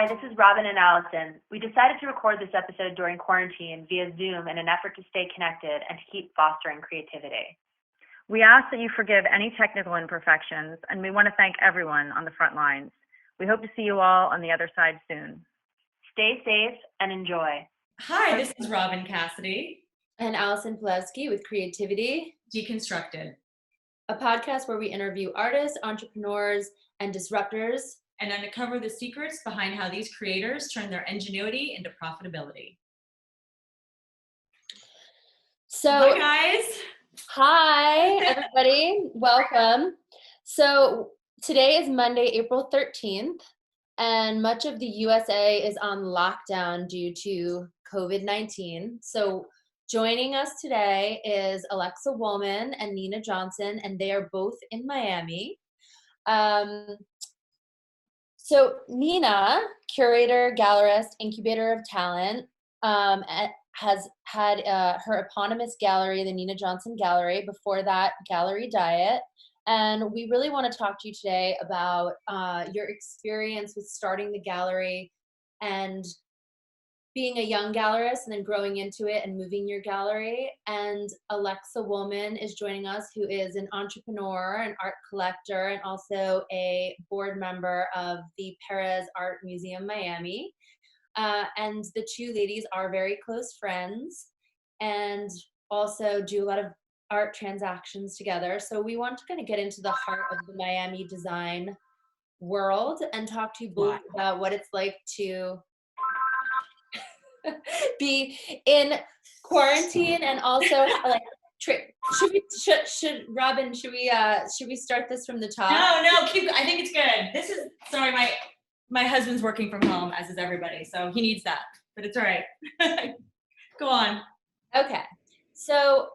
Hi, this is Robyn and Alison. We decided to record this episode during quarantine via Zoom in an effort to stay connected and to keep fostering creativity. We ask that you forgive any technical imperfections, and we want to thank everyone on the front lines. We hope to see you all on the other side soon. Stay safe and enjoy. Hi, this is Robyn Cassidy. And Alison Pulewski with Creativity Deconstructed, a podcast where we interview artists, entrepreneurs, and disruptors and uncover the secrets behind how these creators turn their ingenuity into profitability. So, hi guys. Hi everybody, welcome. So today is Monday, April 13th, and much of the USA is on lockdown due to COVID-19. So joining us today is Alexa Wolman and Nina Johnson, and they are both in Miami. So Nina, curator, gallerist, incubator of talent, has had her eponymous gallery, the Nina Johnson Gallery, before that, Gallery Diet. And we really want to talk to you today about your experience with starting the gallery and being a young gallerist and then growing into it and moving your gallery. And Alexa Wolman is joining us, who is an entrepreneur, an art collector, and also a board member of the Perez Art Museum Miami. And the two ladies are very close friends and also do a lot of art transactions together. So we want to kind of get into the heart of the Miami design world and talk to you both about what it's like to be in quarantine, and also like should Robyn, should we start this from the top? No, I think it's good. This is, sorry, my husband's working from home, as is everybody, so he needs that, but it's all right. Go on. Okay, so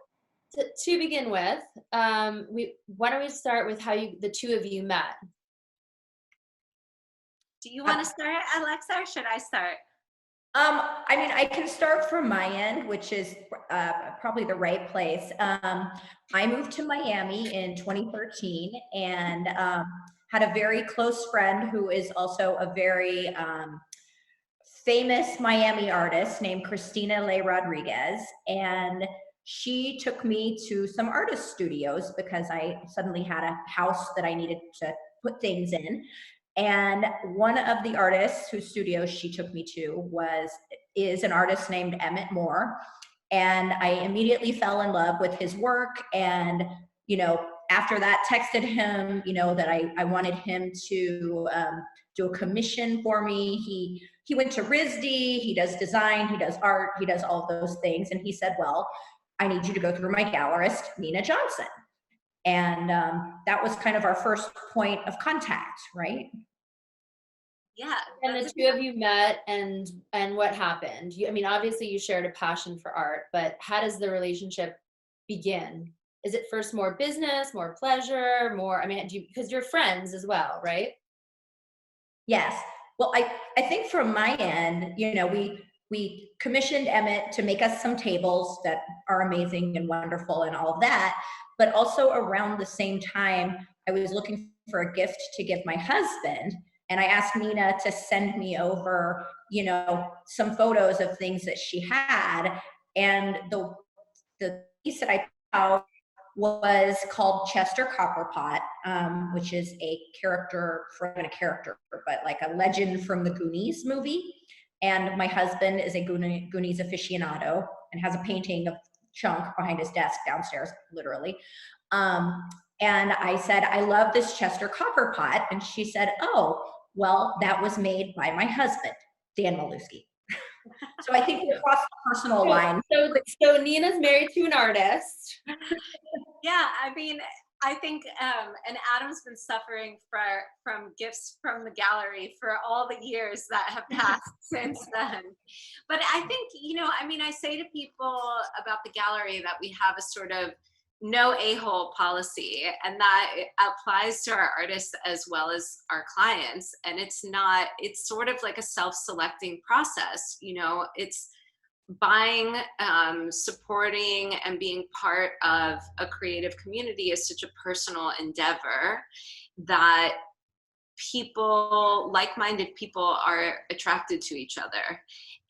to begin with, why don't we start with how the two of you met? Do you want to start, Alexa, or should I start? I mean, I can start from my end, which is probably the right place. I moved to Miami in 2013 and had a very close friend who is also a very famous Miami artist named Cristina Le Rodriguez. And she took me to some artist studios because I suddenly had a house that I needed to put things in. And one of the artists whose studio she took me to is an artist named Emmett Moore. And I immediately fell in love with his work. And, after that, texted him, that I wanted him to do a commission for me. He went to RISD, he does design, he does art, he does all those things. And he said, well, I need you to go through my gallerist, Nina Johnson. And that was kind of our first point of contact, right? Yeah. And the two of you met, and what happened? Obviously you shared a passion for art, but how does the relationship begin? Is it first more business, more pleasure, more, because you're friends as well, right? Yes. Well, I think from my end, we commissioned Emmett to make us some tables that are amazing and wonderful and all of that. But also around the same time, I was looking for a gift to give my husband. And I asked Nina to send me over, some photos of things that she had. And the piece that I found was called Chester Copperpot, which is a character, but like a legend from the Goonies movie. And my husband is a Goonies aficionado and has a painting of Chunk behind his desk downstairs, literally. And I said, I love this Chester Copperpot. And she said, oh, well, that was made by my husband, Dan Maluski. So I think we crossed the personal line. So Nina's married to an artist. Yeah, I think, and Adam's been suffering from gifts from the gallery for all the years that have passed since then. But I think, I say to people about the gallery that we have a sort of no a-hole policy, and that applies to our artists as well as our clients. And it's sort of like a self-selecting process. It's buying, supporting, and being part of a creative community is such a personal endeavor that people, like-minded people are attracted to each other.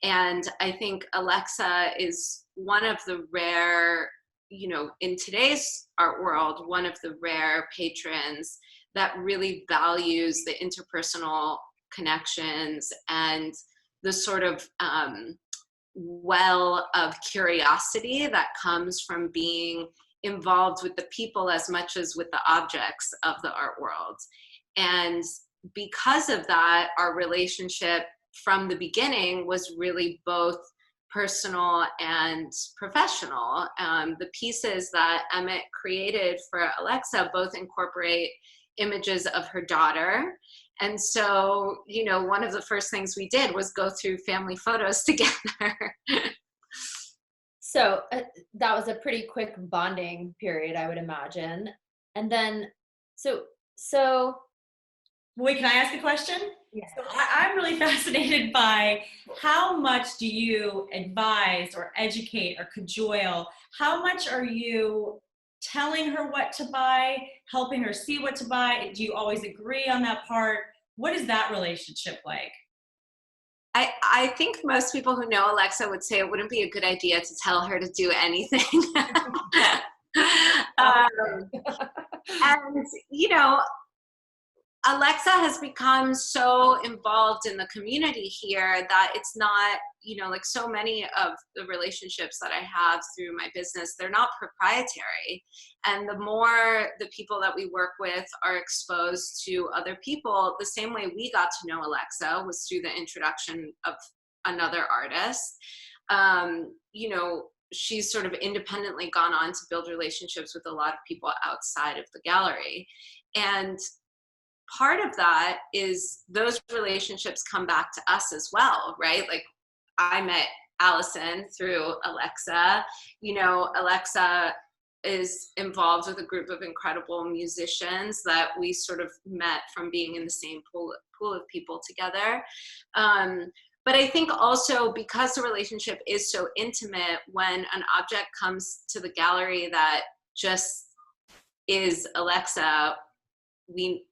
And I think Alexa is one of the rare, in today's art world, one of the rare patrons that really values the interpersonal connections and the sort of well of curiosity that comes from being involved with the people as much as with the objects of the art world. And because of that, our relationship from the beginning was really both personal and professional. The pieces that Emmett created for Alexa both incorporate images of her daughter. And so, one of the first things we did was go through family photos together. So that was a pretty quick bonding period, I would imagine. And then, so wait, can I ask a question? Yes. So I'm really fascinated by how much do you advise or educate or cajole? How much are you telling her what to buy, helping her see what to buy? Do you always agree on that part? What is that relationship like? I think most people who know Alexa would say it wouldn't be a good idea to tell her to do anything. And, Alexa has become so involved in the community here that it's not, like so many of the relationships that I have through my business, they're not proprietary. And the more the people that we work with are exposed to other people, the same way we got to know Alexa was through the introduction of another artist. She's sort of independently gone on to build relationships with a lot of people outside of the gallery. And part of that is those relationships come back to us as well, right? Like I met Alison through Alexa. Alexa is involved with a group of incredible musicians that we sort of met from being in the same pool of people together. But I think also because the relationship is so intimate, when an object comes to the gallery that just is Alexa,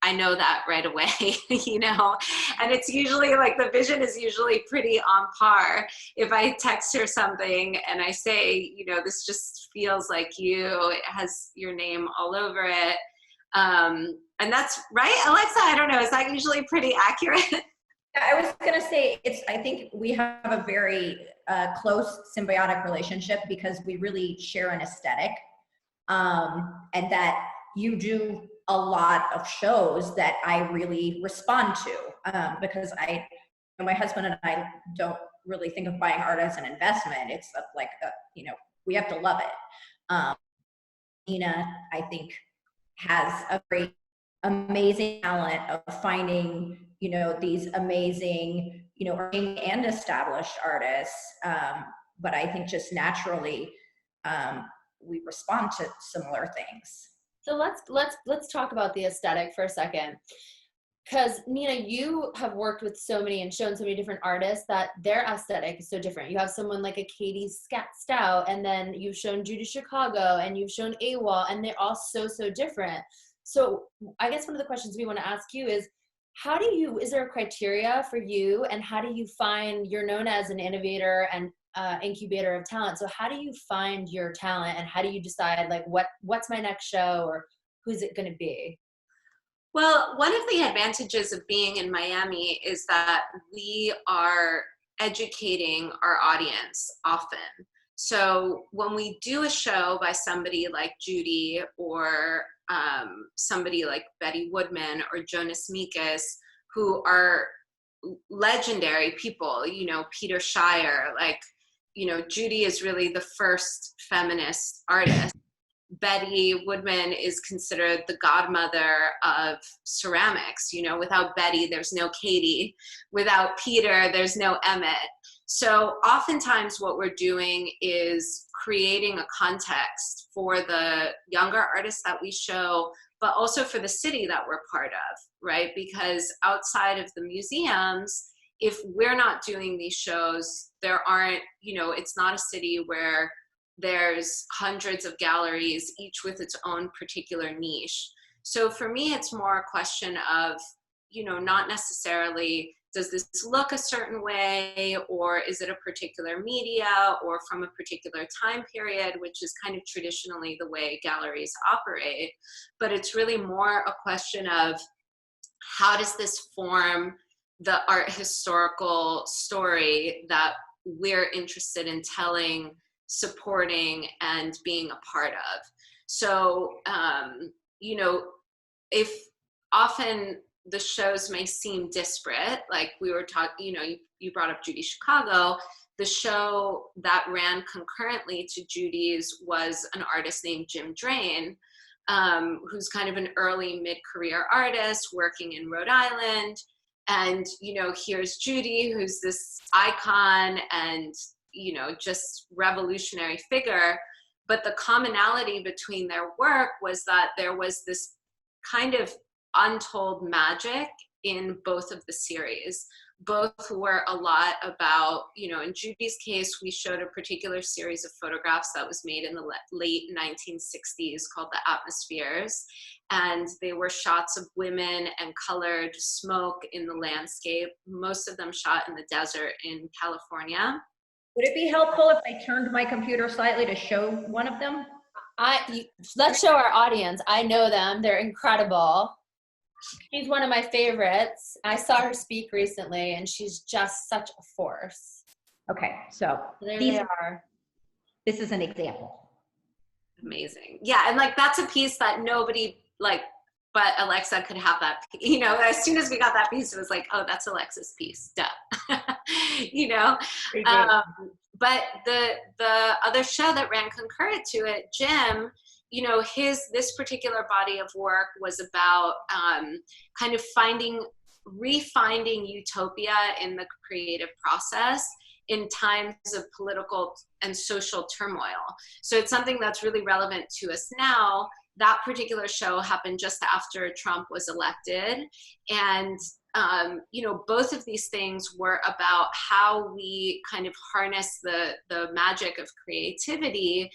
I know that right away, and it's usually like the vision is usually pretty on par. If I text her something and I say, this just feels like you, it has your name all over it. And that's right, Alexa, I don't know, is that usually pretty accurate? I was going to say, I think we have a very close symbiotic relationship because we really share an aesthetic, and that you do a lot of shows that I really respond to, because my husband and I don't really think of buying art as an investment. It's like, we have to love it. Nina, I think, has a great, amazing talent of finding, these amazing, and established artists. But I think just naturally, we respond to similar things. So let's talk about the aesthetic for a second, because Nina, you have worked with so many and shown so many different artists that their aesthetic is so different. You have someone like a Katie Stout, and then you've shown Judy Chicago, and you've shown AWOL, and they're all so different. So I guess one of the questions we want to ask you is, is there a criteria for you, and how do you find, you're known as an innovator and incubator of talent. So how do you find your talent, and how do you decide like what's my next show, or who's it going to be? Well, one of the advantages of being in Miami is that we are educating our audience often. So when we do a show by somebody like Judy or somebody like Betty Woodman or Jonas Mekas, who are legendary people, Peter Shire, Judy is really the first feminist artist. Betty Woodman is considered the godmother of ceramics. Without Betty, there's no Katie. Without Peter, there's no Emmett. So oftentimes what we're doing is creating a context for the younger artists that we show, but also for the city that we're part of, right? Because outside of the museums, if we're not doing these shows, there aren't, it's not a city where there's hundreds of galleries, each with its own particular niche. So for me, it's more a question of not necessarily does this look a certain way, or is it a particular media or from a particular time period, which is kind of traditionally the way galleries operate. But it's really more a question of how does this form the art historical story that we're interested in telling, supporting, and being a part of. So, if often the shows may seem disparate, like we were talking, you brought up Judy Chicago. The show that ran concurrently to Judy's was an artist named Jim Drain, who's kind of an early mid-career artist working in Rhode Island. And, here's Judy, who's this icon and, just revolutionary figure. But the commonality between their work was that there was this kind of untold magic in both of the series. Both were a lot about, in Judy's case, we showed a particular series of photographs that was made in the late 1960s called The Atmospheres. And they were shots of women and colored smoke in the landscape, most of them shot in the desert in California. Would it be helpful if I turned my computer slightly to show one of them? Let's show our audience. I know them. They're incredible. She's one of my favorites. I saw her speak recently, and she's just such a force. Okay, so There they are. This is an example. Amazing. Yeah, and that's a piece that nobody but Alexa could have that, as soon as we got that piece, it was like, oh, that's Alexa's piece, duh. But the other show that ran concurrent to it, Jim, this particular body of work was about kind of refinding utopia in the creative process in times of political and social turmoil. So it's something that's really relevant to us now. That particular show happened just after Trump was elected. And, both of these things were about how we kind of harness the magic of creativity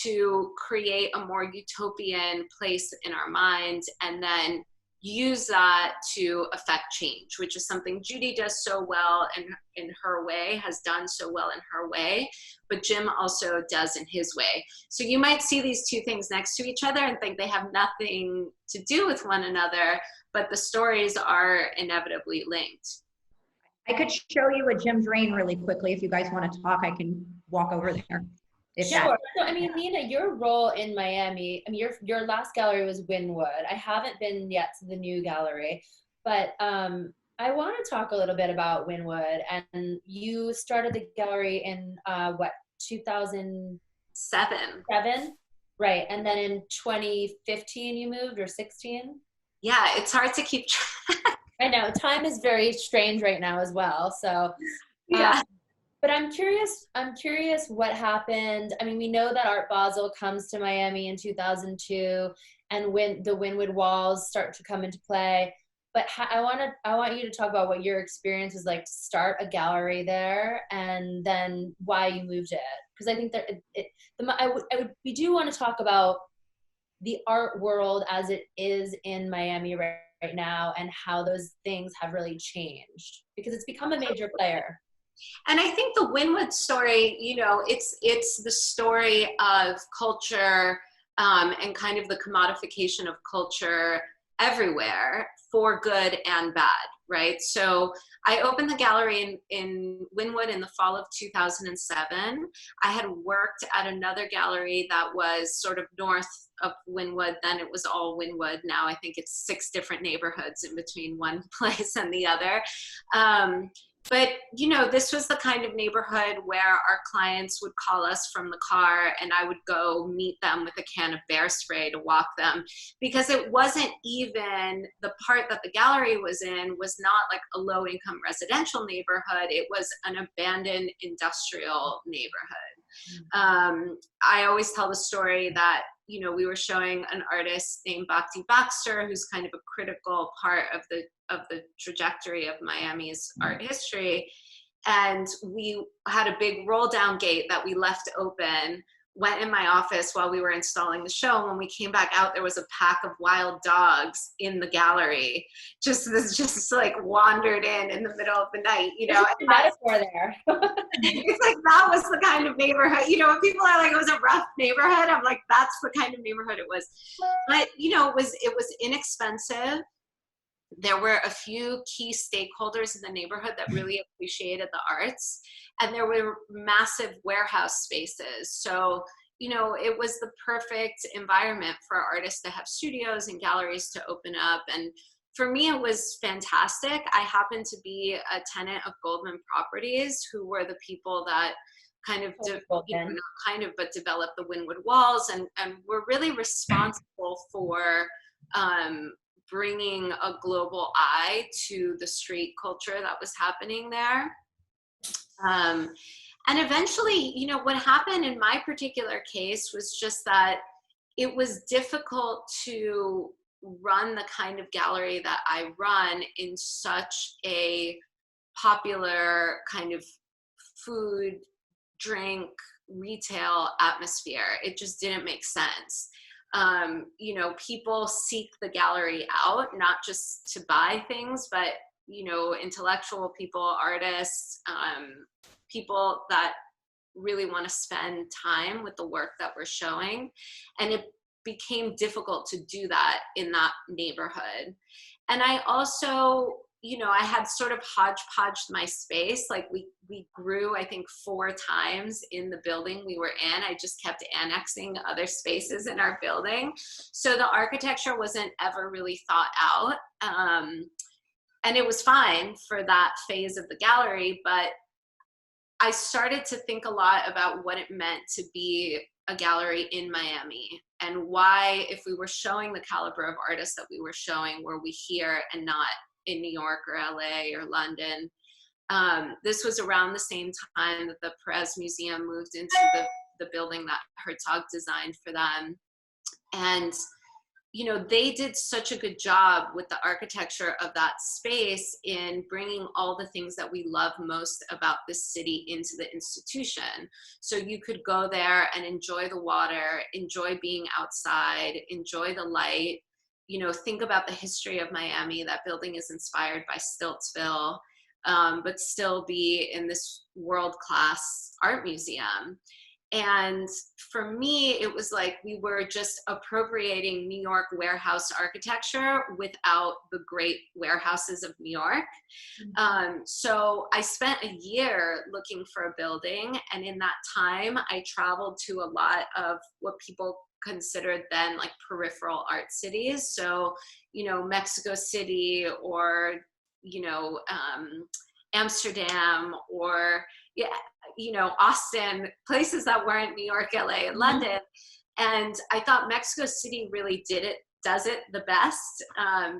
to create a more utopian place in our minds, and then use that to affect change, which is something Judy does so well and in her way, has done so well in her way, but Jim also does in his way. So you might see these two things next to each other and think they have nothing to do with one another, but the stories are inevitably linked. I could show you a Jim Drain really quickly. If you guys want to talk, I can walk over there. Sure. So, Nina, your role in Miami, your last gallery was Wynwood. I haven't been yet to the new gallery, but I want to talk a little bit about Wynwood. And you started the gallery in 2007? Right. And then in 2015 you moved, or 16? Yeah, it's hard to keep track. I know, time is very strange right now as well. So yeah. But I'm curious what happened. We know that Art Basel comes to Miami in 2002, and when the Wynwood walls start to come into play. But I want you to talk about what your experience was like to start a gallery there, and then why you moved it. Because I think that we do want to talk about the art world as it is in Miami right now, and how those things have really changed, because it's become a major player. And I think the Wynwood story, it's the story of culture and kind of the commodification of culture everywhere, for good and bad, right? So I opened the gallery in Wynwood in the fall of 2007. I had worked at another gallery that was sort of north of Wynwood. Then it was all Wynwood. Now I think it's 6 different neighborhoods in between one place and the other. But, this was the kind of neighborhood where our clients would call us from the car, and I would go meet them with a can of bear spray to walk them, because it wasn't even the part that the gallery was in was not like a low income residential neighborhood. It was an abandoned industrial neighborhood. I always tell the story that, we were showing an artist named Bhakti Baxter, who's kind of a critical part of the trajectory of Miami's art history. And we had a big roll down gate that we left open went in my office while we were installing the show. And when we came back out, there was a pack of wild dogs in the gallery, just like wandered in the middle of the night, you know. There's a metaphor there. It's like, that was the kind of neighborhood, you know, when people are like, it was a rough neighborhood, I'm like, that's the kind of neighborhood it was. But, you know, it was inexpensive. There were a few key stakeholders in the neighborhood that really appreciated the arts, and there were massive warehouse spaces. So, you know, it was the perfect environment for artists to have studios and galleries to open up. And for me, it was fantastic. I happened to be a tenant of Goldman Properties, who were the people that kind of, but developed the Wynwood Walls, and were really responsible for bringing a global eye to the street culture that was happening there. And eventually, you know, what happened in my particular case was just that it was difficult to run the kind of gallery that I run in such a popular kind of food, drink, retail atmosphere. It just didn't make sense. You know, people seek the gallery out, not just to buy things, but, you know, intellectual people, artists, people that really want to spend time with the work that we're showing. And it became difficult to do that in that neighborhood. And I also, you know, I had sort of hodgepodged my space. Like we grew, I think, 4 times in the building we were in. I just kept annexing other spaces in our building. So the architecture wasn't ever really thought out. And it was fine for that phase of the gallery, but I started to think a lot about what it meant to be a gallery in Miami, and why, if we were showing the caliber of artists that we were showing, were we here and not in New York or LA or London. This was around the same time that the Perez Museum moved into the building that Herzog designed for them. And, you know, they did such a good job with the architecture of that space in bringing all the things that we love most about this city into the institution. So you could go there and enjoy the water, enjoy being outside, enjoy the light. You know, think about the history of Miami. That building is inspired by Stiltsville, but still be in this world-class art museum. And for me, it was like we were just appropriating New York warehouse architecture without the great warehouses of New York. So I spent a year looking for a building, and in that time, I traveled to a lot of what people considered then like peripheral art cities. So, you know, Mexico City, or, you know, Amsterdam, or, yeah, you know, Austin, places that weren't New York, LA, and London. And I thought Mexico City really does it the best.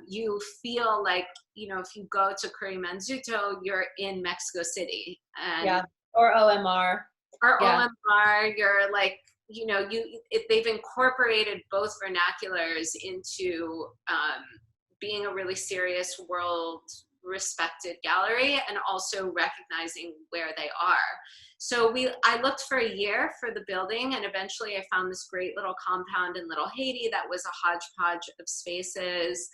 You feel like, you know, if you go to Curry-Manzuto, you're in Mexico City. And yeah, or OMR. Or yeah. OMR, you're like, you know, they've incorporated both vernaculars into being a really serious world respected gallery, and also recognizing where they are. So I looked for a year for the building, and eventually I found this great little compound in Little Haiti that was a hodgepodge of spaces.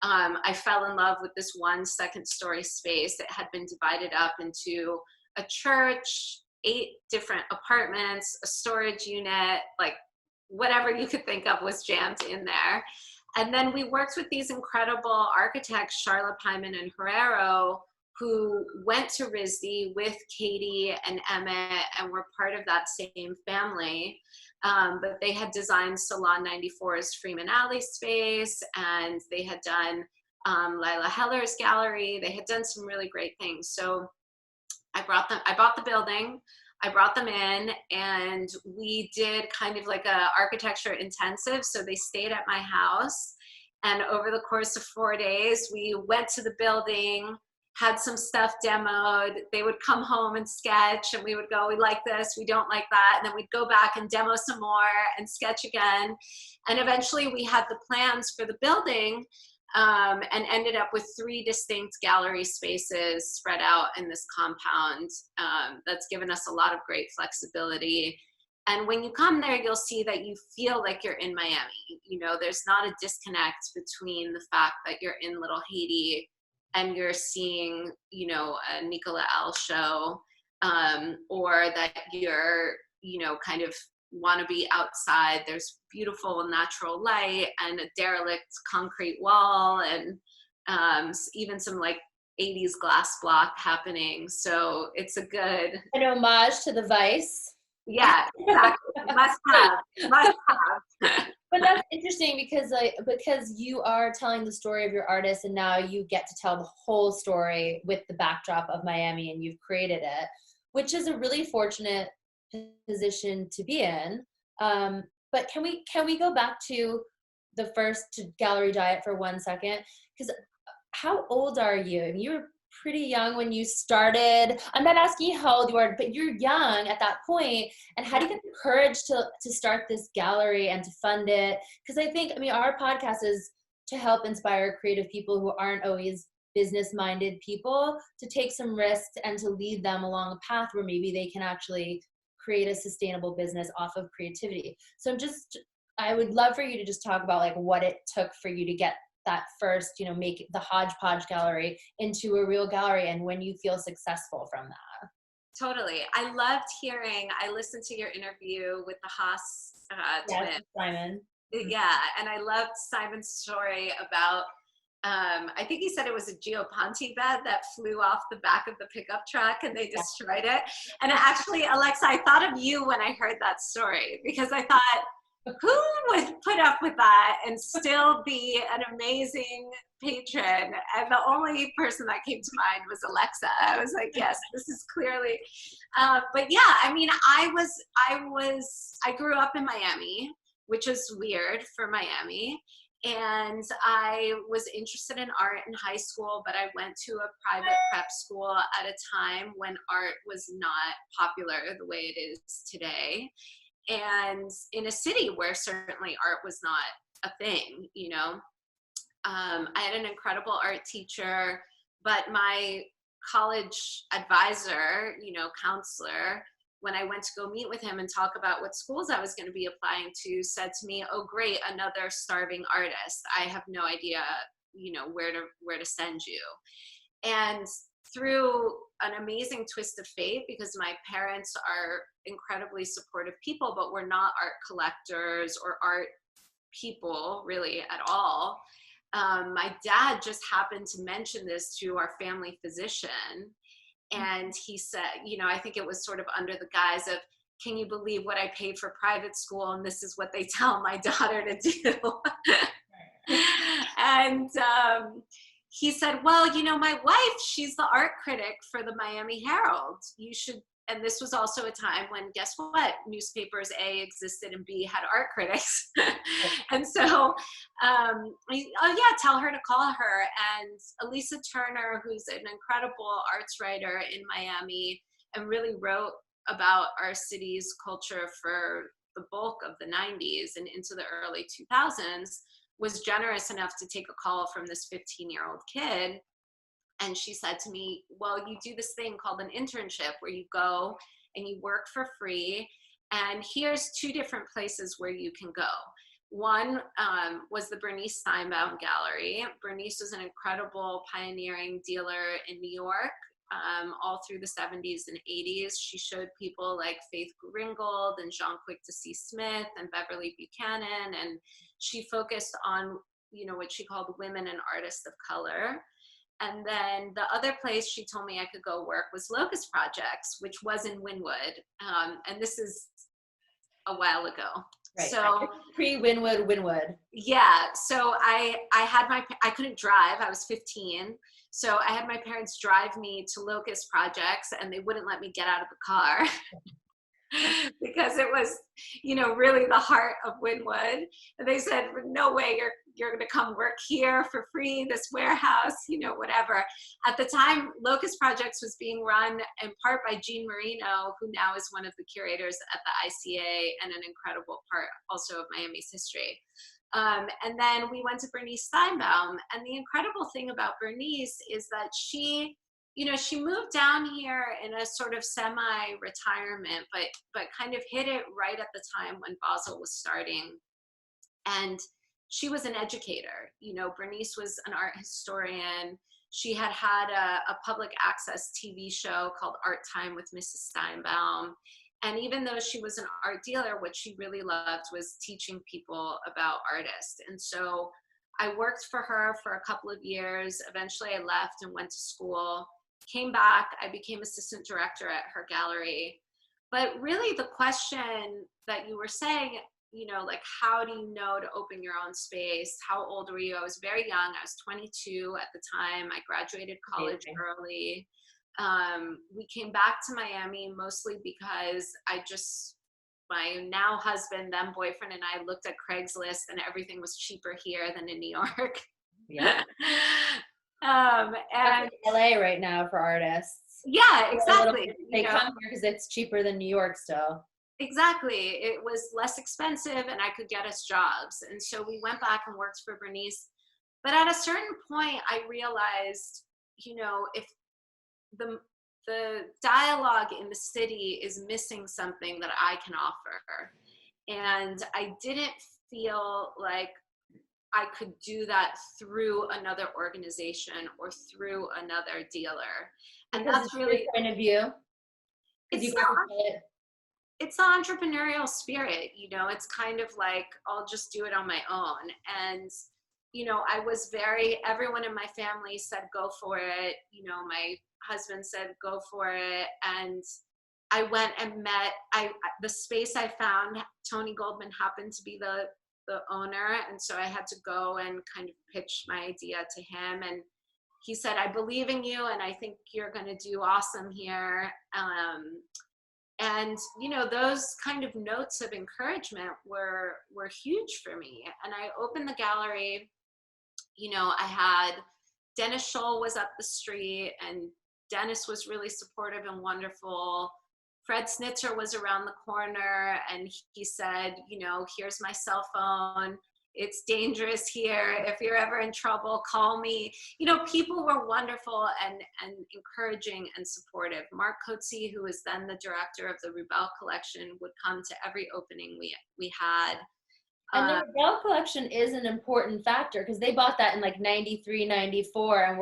I fell in love with this one second-story space that had been divided up into a church, 8 different apartments, a storage unit, like whatever you could think of was jammed in there. And then we worked with these incredible architects, Charlotte Pyman and Herrero, who went to RISD with Katie and Emmett and were part of that same family. But they had designed Salon 94's Freeman Alley space, and they had done Lila Heller's gallery. They had done some really great things. So I bought the building, I brought them in, and we did kind of like a architecture intensive. So they stayed at my house, and over the course of 4 days, we went to the building, had some stuff demoed. They would come home and sketch, and we would go, we like this, we don't like that. And then we'd go back and demo some more and sketch again. And eventually we had the plans for the building, and ended up with 3 distinct gallery spaces spread out in this compound. That's given us a lot of great flexibility. And when you come there, you'll see that you feel like you're in Miami. You know, there's not a disconnect between the fact that you're in Little Haiti and you're seeing, you know, a Nicola L show, or that you're, you know, kind of want to be outside. There's beautiful natural light and a derelict concrete wall, and even some like 80s glass block happening. So it's a good, an homage to the Vice. yeah, exactly. Must have. But that's interesting because you are telling the story of your artist, and now you get to tell the whole story with the backdrop of Miami, and you've created it, which is a really fortunate position to be in. But can we go back to the first gallery diet for 1 second? Because how old are you? You were pretty young when you started. I'm not asking you how old you are, but you're young at that point. And how do you get the courage to start this gallery and to fund it? Because I think, I mean, our podcast is to help inspire creative people who aren't always business-minded people to take some risks and to lead them along a path where maybe they can actually create a sustainable business off of creativity. So I would love for you to just talk about like what it took for you to get that first, you know, make the hodgepodge gallery into a real gallery, and when you feel successful from that. Totally. I listened to your interview with the Haas twin. Simon. Yeah, and I loved Simon's story about, I think he said it was a Geoponte bed that flew off the back of the pickup truck and they destroyed it. And actually, Alexa, I thought of you when I heard that story, because I thought, who would put up with that and still be an amazing patron? And the only person that came to mind was Alexa. I was like, yes, this is clearly, but yeah, I mean, I grew up in Miami, which is weird for Miami. And I was interested in art in high school, but I went to a private prep school at a time when art was not popular the way it is today. And in a city where certainly art was not a thing, you know. I had an incredible art teacher, but my college advisor, you know, counselor, when I went to go meet with him and talk about what schools I was going to be applying to, said to me, "Oh, great, another starving artist. I have no idea, you know, where to send you." And through an amazing twist of fate, because my parents are incredibly supportive people, but we're not art collectors or art people really at all. My dad just happened to mention this to our family physician. And he said, you know, I think it was sort of under the guise of, can you believe what I paid for private school? And this is what they tell my daughter to do. And he said, well, you know, my wife, she's the art critic for the Miami Herald. You should, and this was also a time when, guess what? Newspapers A existed and B had art critics. And so, oh yeah, tell her to call her. And Elisa Turner, who's an incredible arts writer in Miami and really wrote about our city's culture for the bulk of the 90s and into the early 2000s, was generous enough to take a call from this 15-year-old kid. And she said to me, well, you do this thing called an internship where you go and you work for free. And here's 2 different places where you can go. One was the Bernice Steinbaum Gallery. Bernice was an incredible pioneering dealer in New York all through the 70s and 80s. She showed people like Faith Ringgold and Jean Quick to C. Smith and Beverly Buchanan. And she focused on, you know, what she called women and artists of color. And then the other place she told me I could go work was Locust Projects, which was in Wynwood. And this is a while ago. Right. So Pre-Wynwood. Yeah. So I couldn't drive. I was 15. So I had my parents drive me to Locust Projects, and they wouldn't let me get out of the car. Because it was, you know, really the heart of Wynwood. And they said, no way, you're going to come work here for free, this warehouse, you know, whatever. At the time, Locust Projects was being run in part by Jean Marino, who now is one of the curators at the ICA and an incredible part also of Miami's history. And then we went to Bernice Steinbaum. And the incredible thing about Bernice is that she, she moved down here in a sort of semi-retirement, but kind of hit it right at the time when Basel was starting. And she was an educator. Bernice was an art historian. She had a public access TV show called Art Time with Mrs. Steinbaum. And even though she was an art dealer, what she really loved was teaching people about artists. And so I worked for her for a couple of years. Eventually I left and went to school, came back. I became assistant director at her gallery. But really the question that you were saying, like, how do you know to open your own space? How old were you? I was very young. I was 22 at the time. I graduated college early. We came back to Miami mostly because my now husband, then boyfriend, and I looked at Craigslist and everything was cheaper here than in New York. Yeah. And LA right now for artists. Yeah, exactly. They come here because it's cheaper than New York still. Exactly. It was less expensive and I could get us jobs. And so we went back and worked for Bernice. But at a certain point, I realized, if the dialogue in the city is missing something that I can offer. And I didn't feel like I could do that through another organization or through another dealer. And because that's really your point of view. It's the entrepreneurial spirit, it's kind of like, I'll just do it on my own. And, everyone in my family said, go for it. My husband said, go for it. And I went and met, the space I found, Tony Goldman happened to be the owner. And so I had to go and kind of pitch my idea to him. And he said, I believe in you and I think you're going to do awesome here. And, those kind of notes of encouragement were huge for me. And I opened the gallery, I had Dennis Scholl was up the street and Dennis was really supportive and wonderful. Fred Snitzer was around the corner and he said, here's my cell phone. It's dangerous here. If you're ever in trouble, call me. People were wonderful and encouraging and supportive. Mark Coetzee, who was then the director of the Rubel collection, would come to every opening we had. And the Rubel collection is an important factor because they bought that in like 93, 94, and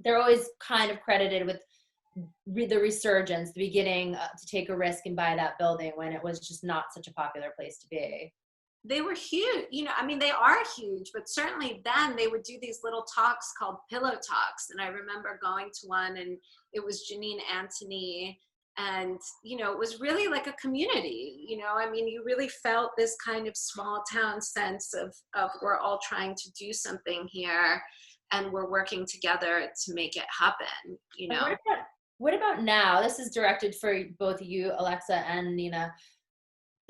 they're always kind of credited with the resurgence, the beginning to take a risk and buy that building when it was just not such a popular place to be. They were huge, they are huge, but certainly then they would do these little talks called pillow talks. And I remember going to one and it was Janine Antony and, it was really like a community, you really felt this kind of small town sense of we're all trying to do something here and we're working together to make it happen, What about now? This is directed for both you, Alexa, and Nina.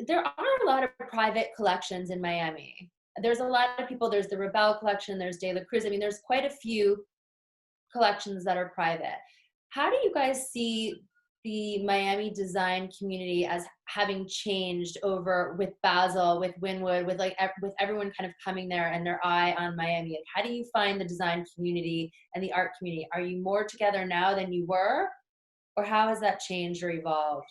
There are a lot of private collections in Miami. There's a lot of people, there's the Rubel collection, there's De La Cruz. There's quite a few collections that are private. How do you guys see the Miami design community as having changed over with Basel, with Wynwood, with everyone kind of coming there and their eye on Miami? Like, how do you find the design community and the art community? Are you more together now than you were? Or how has that changed or evolved?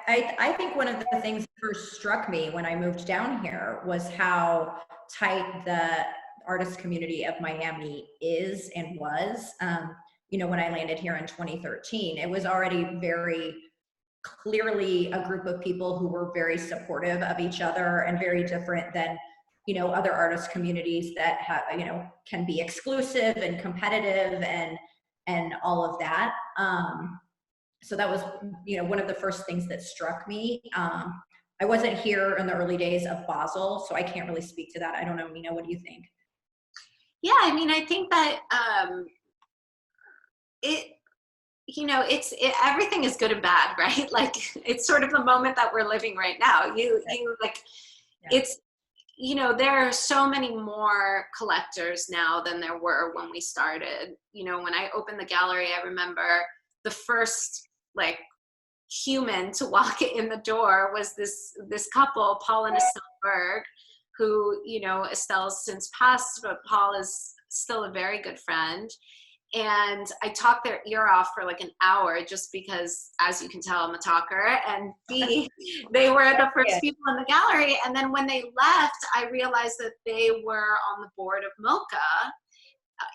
I think one of the things that first struck me when I moved down here was how tight the artist community of Miami is and was. When I landed here in 2013, it was already very clearly a group of people who were very supportive of each other and very different than, other artist communities that have, can be exclusive and competitive and all of that. So that was, one of the first things that struck me. I wasn't here in the early days of Basel, so I can't really speak to that. I don't know, Nina, what do you think? Yeah, I think that everything is good and bad, right? Like, it's sort of the moment that we're living right now. There are so many more collectors now than there were when we started. When I opened the gallery, I remember the first human to walk in the door was this couple, Paul and Estelle Berg, who, Estelle's since passed, but Paul is still a very good friend. And I talked their ear off for like an hour just because, as you can tell, I'm a talker. And B, they were the first people in the gallery. And then when they left, I realized that they were on the board of MoCA,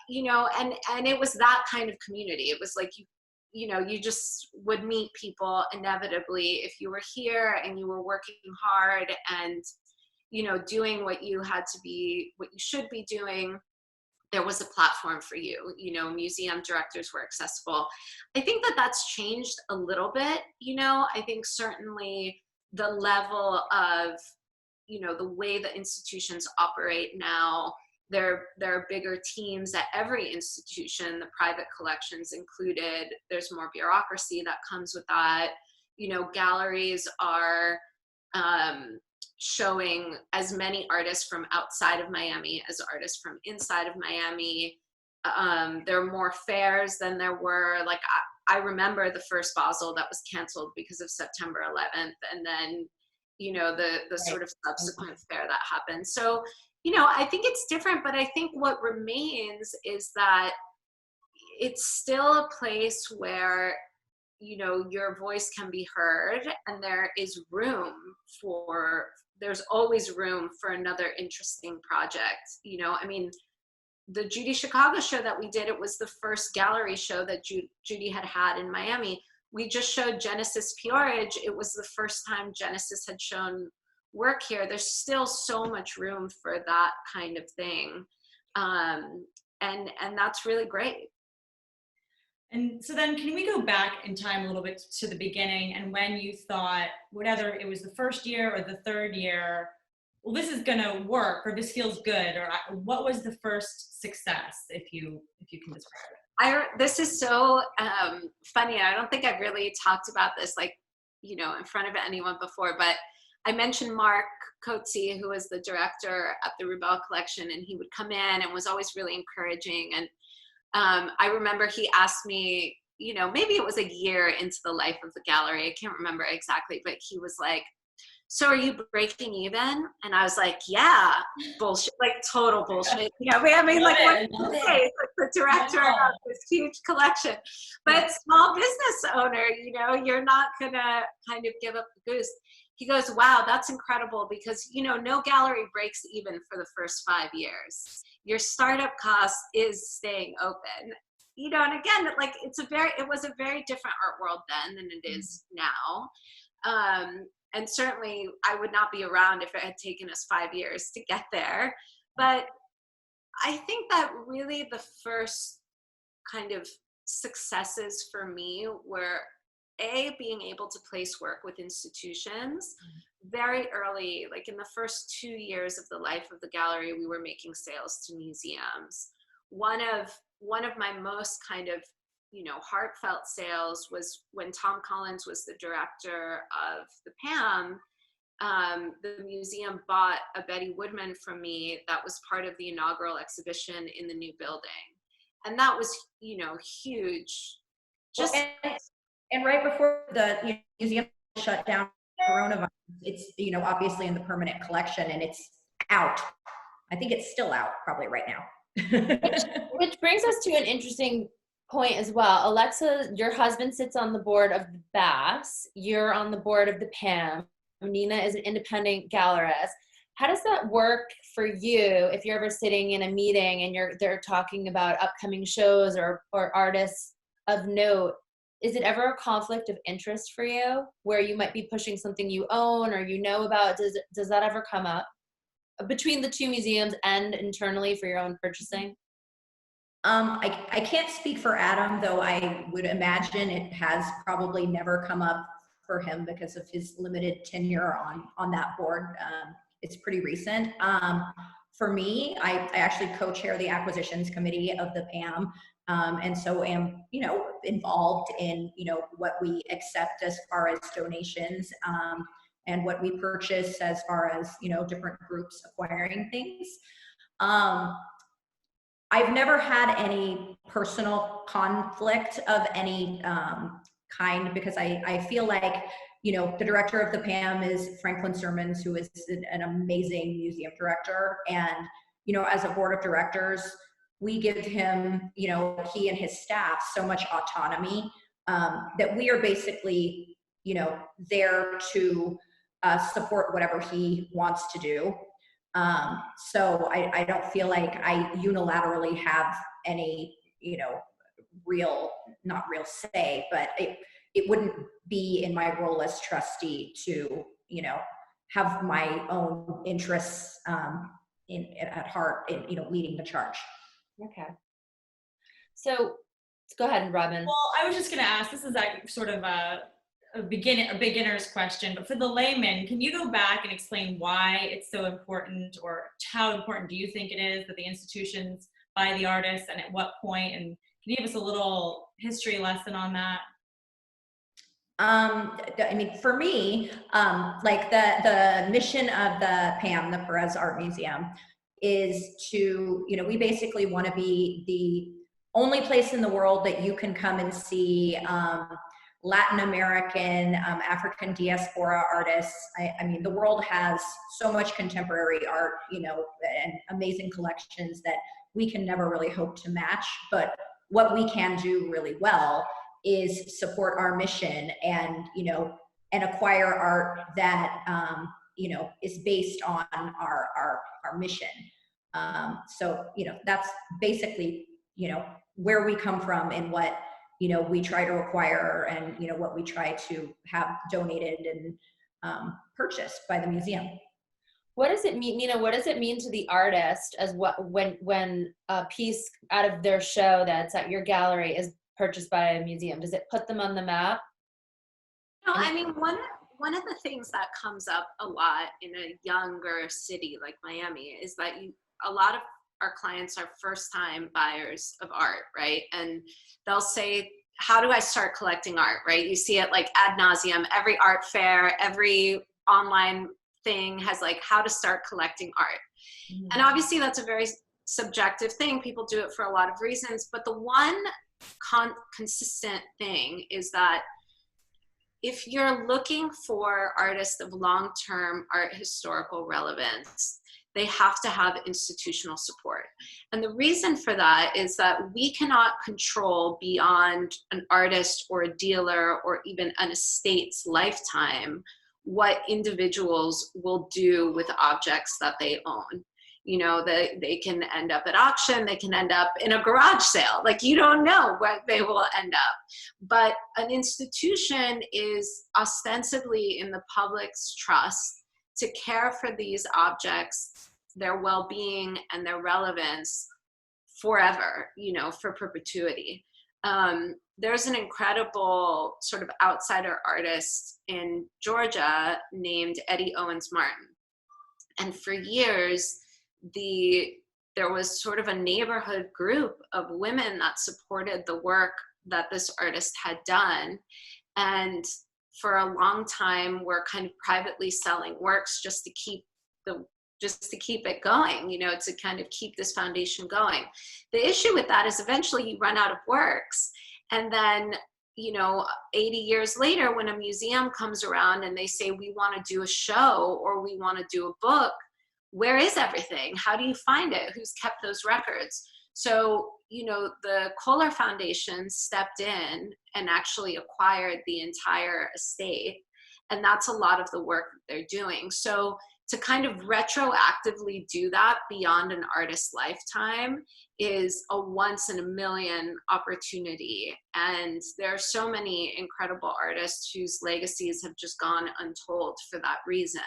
you know, and it was that kind of community. It was like, you know, you just would meet people inevitably if you were here and you were working hard and, you know, doing what you should be doing. There was a platform for you, you know, museum directors were accessible. I think that that's changed a little bit, you know. I think certainly the level of, you know, the way the institutions operate now, there are bigger teams at every institution, the private collections included. There's more bureaucracy that comes with that. You know, galleries are showing as many artists from outside of Miami as artists from inside of Miami. There are more fairs than there were. Like, I remember the first Basel that was canceled because of September 11th. And then, you know, the sort of subsequent fair that happened. So, you know, I think it's different, but I think what remains is that it's still a place where, you know, your voice can be heard, and there's always room for another interesting project. You know, I mean, the Judy Chicago show that we did, it was the first gallery show that Judy had in Miami. We just showed Genesis Peorage. It was the first time Genesis had shown work here. There's still so much room for that kind of thing. And that's really great. And so then can we go back in time a little bit to the beginning, and when you thought, whether it was the first year or the third year, well, this is going to work, or this feels good, or what was the first success, if you can describe it? This is so funny. I don't think I've really talked about this, like, you know, in front of anyone before, but I mentioned Mark Coetzee, who was the director at the Rubel Collection, and he would come in and was always really encouraging. And I remember he asked me, you know, maybe it was a year into the life of the gallery, I can't remember exactly, but he was like, so are you breaking even? And I was like, yeah, bullshit, like total bullshit. You know, I mean, like, what like the director of this huge collection, but small business owner, you know, you're not gonna kind of give up the goose. He goes, wow, that's incredible, because, you know, no gallery breaks even for the first 5 years. Your startup cost is staying open. You know, and again, like, it was a very different art world then than it is now. And certainly I would not be around if it had taken us 5 years to get there. But I think that really the first kind of successes for me were being able to place work with institutions very early. Like, in the first 2 years of the life of the gallery, we were making sales to museums. One of my most kind of, you know, heartfelt sales was when Tom Collins was the director of the PAMM. The museum bought a Betty Woodman from me that was part of the inaugural exhibition in the new building. And that was, you know, huge. Just and right before the museum shut down, coronavirus, it's, you know, obviously in the permanent collection, and it's out. I think it's still out probably right now. Which brings us to an interesting point as well. Alexa, your husband sits on the board of the BAS. You're on the board of the PAMM. Nina is an independent gallerist. How does that work for you if you're ever sitting in a meeting and they're talking about upcoming shows or artists of note? Is it ever a conflict of interest for you, where you might be pushing something you own or you know about? Does that ever come up between the two museums and internally for your own purchasing? I can't speak for Adam, though I would imagine it has probably never come up for him because of his limited tenure on that board. It's pretty recent. For me, I actually co-chair the acquisitions committee of the PAMM. And so am, you know, involved in, you know, what we accept as far as donations, and what we purchase as far as, you know, different groups acquiring things. I've never had any personal conflict of any kind, because I feel like, you know, the director of the PAMM is Franklin Sermons, who is an amazing museum director. And, you know, as a board of directors, we give him, you know, he and his staff so much autonomy that we are basically, you know, there to support whatever he wants to do. So I don't feel like I unilaterally have any, you know, not real say, but it wouldn't be in my role as trustee to, you know, have my own interests at heart in, you know, leading the charge. Okay. So go ahead, Robyn. Well, I was just going to ask, this is like sort of a beginner's question, but for the layman, can you go back and explain why it's so important, or how important do you think it is that the institutions buy the artists, and at what point? And can you give us a little history lesson on that? I mean, for me, like the mission of the PAMM, the Perez Art Museum, is to, you know, we basically want to be the only place in the world that you can come and see Latin American, African diaspora artists. I mean, the world has so much contemporary art, you know, and amazing collections that we can never really hope to match. But what we can do really well is support our mission and, you know, and acquire art that, you know, is based on our mission. So, you know, that's basically, you know, where we come from and what, you know, we try to acquire, and, you know, what we try to have donated and purchased by the museum. What does it mean, Nina? What does it mean to the artist as what when a piece out of their show that's at your gallery is purchased by a museum? Does it put them on the map? No, I mean, one of the things that comes up a lot in a younger city like Miami is that a lot of our clients are first-time buyers of art, right? And they'll say, how do I start collecting art, right? You see it like ad nauseum, every art fair, every online thing has like how to start collecting art. Mm-hmm. And obviously that's a very subjective thing. People do it for a lot of reasons, but the one consistent thing is that if you're looking for artists of long-term art historical relevance, they have to have institutional support. And the reason for that is that we cannot control beyond an artist or a dealer or even an estate's lifetime what individuals will do with objects that they own. You know, they can end up at auction, they can end up in a garage sale. Like, you don't know where they will end up. But an institution is ostensibly in the public's trust to care for these objects, their well-being and their relevance forever, you know, for perpetuity. There's an incredible sort of outsider artist in Georgia named Eddie Owens Martin. And for years, there was sort of a neighborhood group of women that supported the work that this artist had done. And for a long time, were kind of privately selling works just to keep it going, you know, to kind of keep this foundation going. The issue with that is eventually you run out of works. And then, you know, 80 years later, when a museum comes around and they say, we want to do a show or we want to do a book, where is everything? How do you find it? Who's kept those records? So, you know, the Kohler Foundation stepped in and actually acquired the entire estate. And that's a lot of the work that they're doing. So to kind of retroactively do that beyond an artist's lifetime is a once in a million opportunity. And there are so many incredible artists whose legacies have just gone untold for that reason.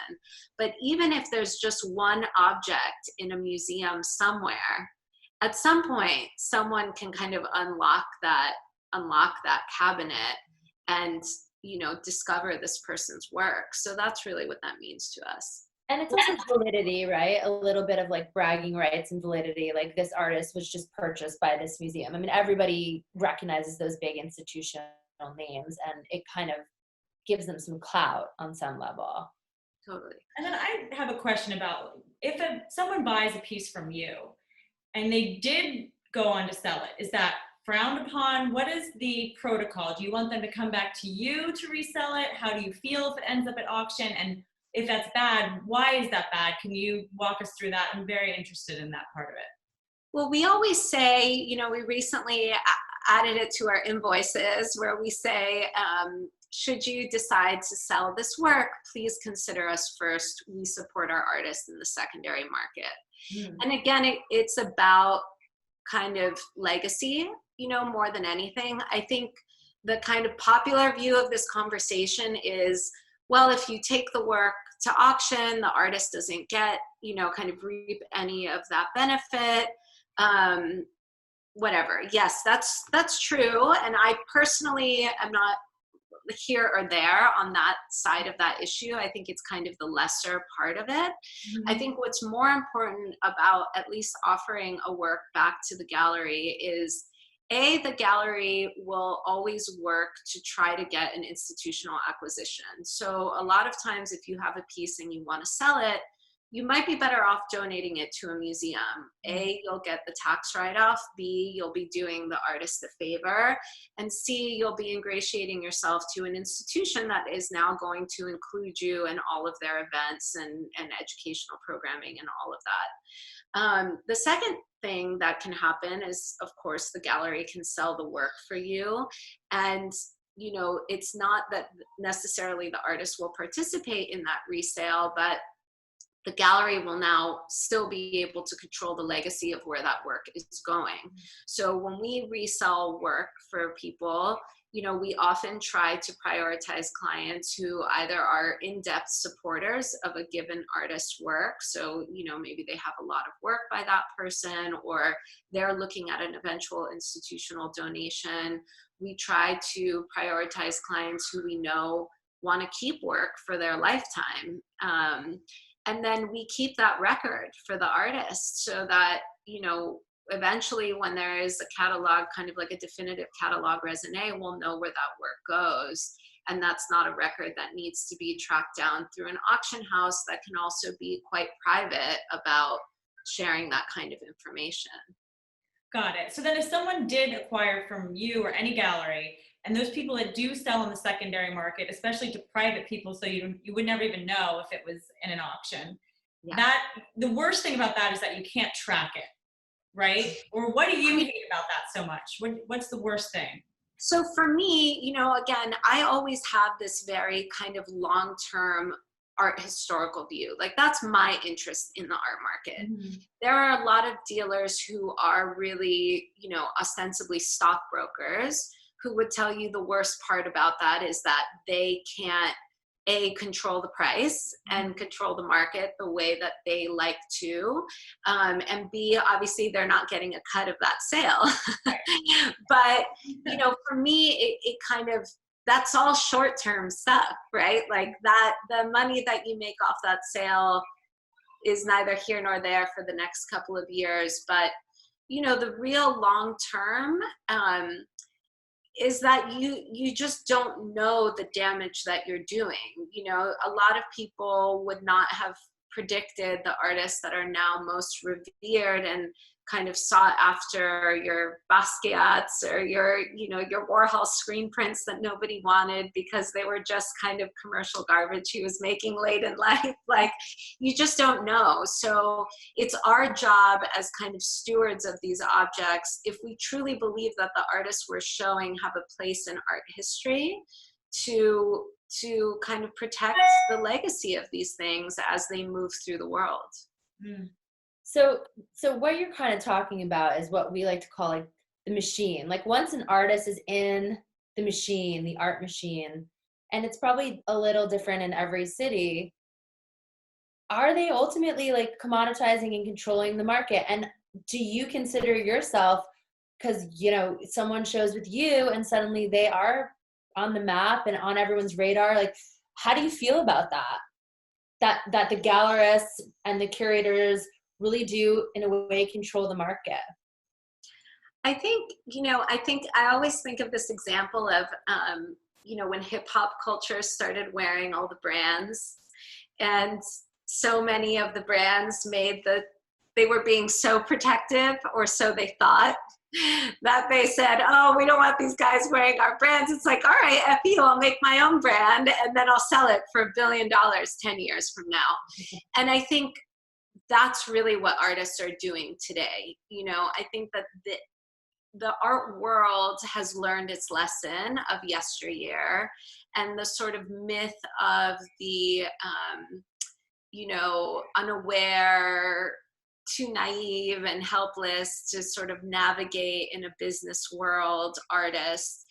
But even if there's just one object in a museum somewhere, at some point, someone can kind of unlock that cabinet and, you know, discover this person's work. So that's really what that means to us. And it's also validity, right? A little bit of like bragging rights and validity. Like, this artist was just purchased by this museum. I mean, everybody recognizes those big institutional names, and it kind of gives them some clout on some level. Totally. And then I have a question about if someone buys a piece from you and they did go on to sell it, is that frowned upon? What is the protocol? Do you want them to come back to you to resell it? How do you feel if it ends up at auction? And if that's bad, why is that bad? Can you walk us through that? I'm very interested in that part of it. Well, we always say, we recently added it to our invoices where we say, should you decide to sell this work, please consider us first. We support our artists in the secondary market. And again, it's about kind of legacy, more than anything. I think the kind of popular view of this conversation is, well, if you take the work to auction, the artist doesn't get, kind of reap any of that benefit. Whatever. Yes, that's true. And I personally am not here or there on that side of that issue. I think it's kind of the lesser part of it. I think what's more important about at least offering a work back to the gallery is, the gallery will always work to try to get an institutional acquisition. So a lot of times if you have a piece and you want to sell it, you might be better off donating it to a museum. A, you'll get the tax write-off. B, you'll be doing the artist a favor. And C, you'll be ingratiating yourself to an institution that is now going to include you in all of their events and educational programming and all of that. The second thing that can happen is, of course, the gallery can sell the work for you. And it's not that necessarily the artist will participate in that resale, but the gallery will now still be able to control the legacy of where that work is going. So when we resell work for people, we often try to prioritize clients who either are in-depth supporters of a given artist's work. So, maybe they have a lot of work by that person, or they're looking at an eventual institutional donation. We try to prioritize clients who we know want to keep work for their lifetime. And then we keep that record for the artist so that, eventually when there is a catalog, kind of like a definitive catalog raisonné, we'll know where that work goes. And that's not a record that needs to be tracked down through an auction house that can also be quite private about sharing that kind of information. Got it. So then if someone did acquire from you or any gallery, and those people that do sell in the secondary market, especially to private people, so you would never even know if it was in an auction. Yeah. The worst thing about that is that you can't track it, right? Or what do you hate about that so much? What's the worst thing? So for me, again, I always have this very kind of long-term art historical view. Like that's my interest in the art market. There are a lot of dealers who are really, ostensibly stockbrokers who would tell you the worst part about that is that they can't control the price and control the market the way that they like to, and B, obviously they're not getting a cut of that sale. But for me, it kind of, that's all short-term stuff, right? Like that, the money that you make off that sale is neither here nor there for the next couple of years. But the real long-term is that you just don't know the damage that you're doing. A lot of people would not have predicted the artists that are now most revered and kind of sought after, your Basquiat's or your Warhol screen prints that nobody wanted because they were just kind of commercial garbage he was making late in life. Like, you just don't know. So it's our job as kind of stewards of these objects, if we truly believe that the artists we're showing have a place in art history, to kind of protect the legacy of these things as they move through the world. So what you're kind of talking about is what we like to call like the machine. Like once an artist is in the machine, the art machine, and it's probably a little different in every city, are they ultimately like commoditizing and controlling the market? And do you consider yourself, because someone shows with you and suddenly they are on the map and on everyone's radar, like how do you feel about that the gallerists and the curators really do in a way control the market? I think I always think of this example of when hip hop culture started wearing all the brands, and so many of the brands they were being so protective, or so they thought, that they said, oh, we don't want these guys wearing our brands. It's like, all right, F you, I'll make my own brand and then I'll sell it for $1 billion 10 years from now. And I think that's really what artists are doing today. You know, I think that the art world has learned its lesson of yesteryear, and the sort of myth of the, you know, unaware, too naive and helpless to sort of navigate in a business world artist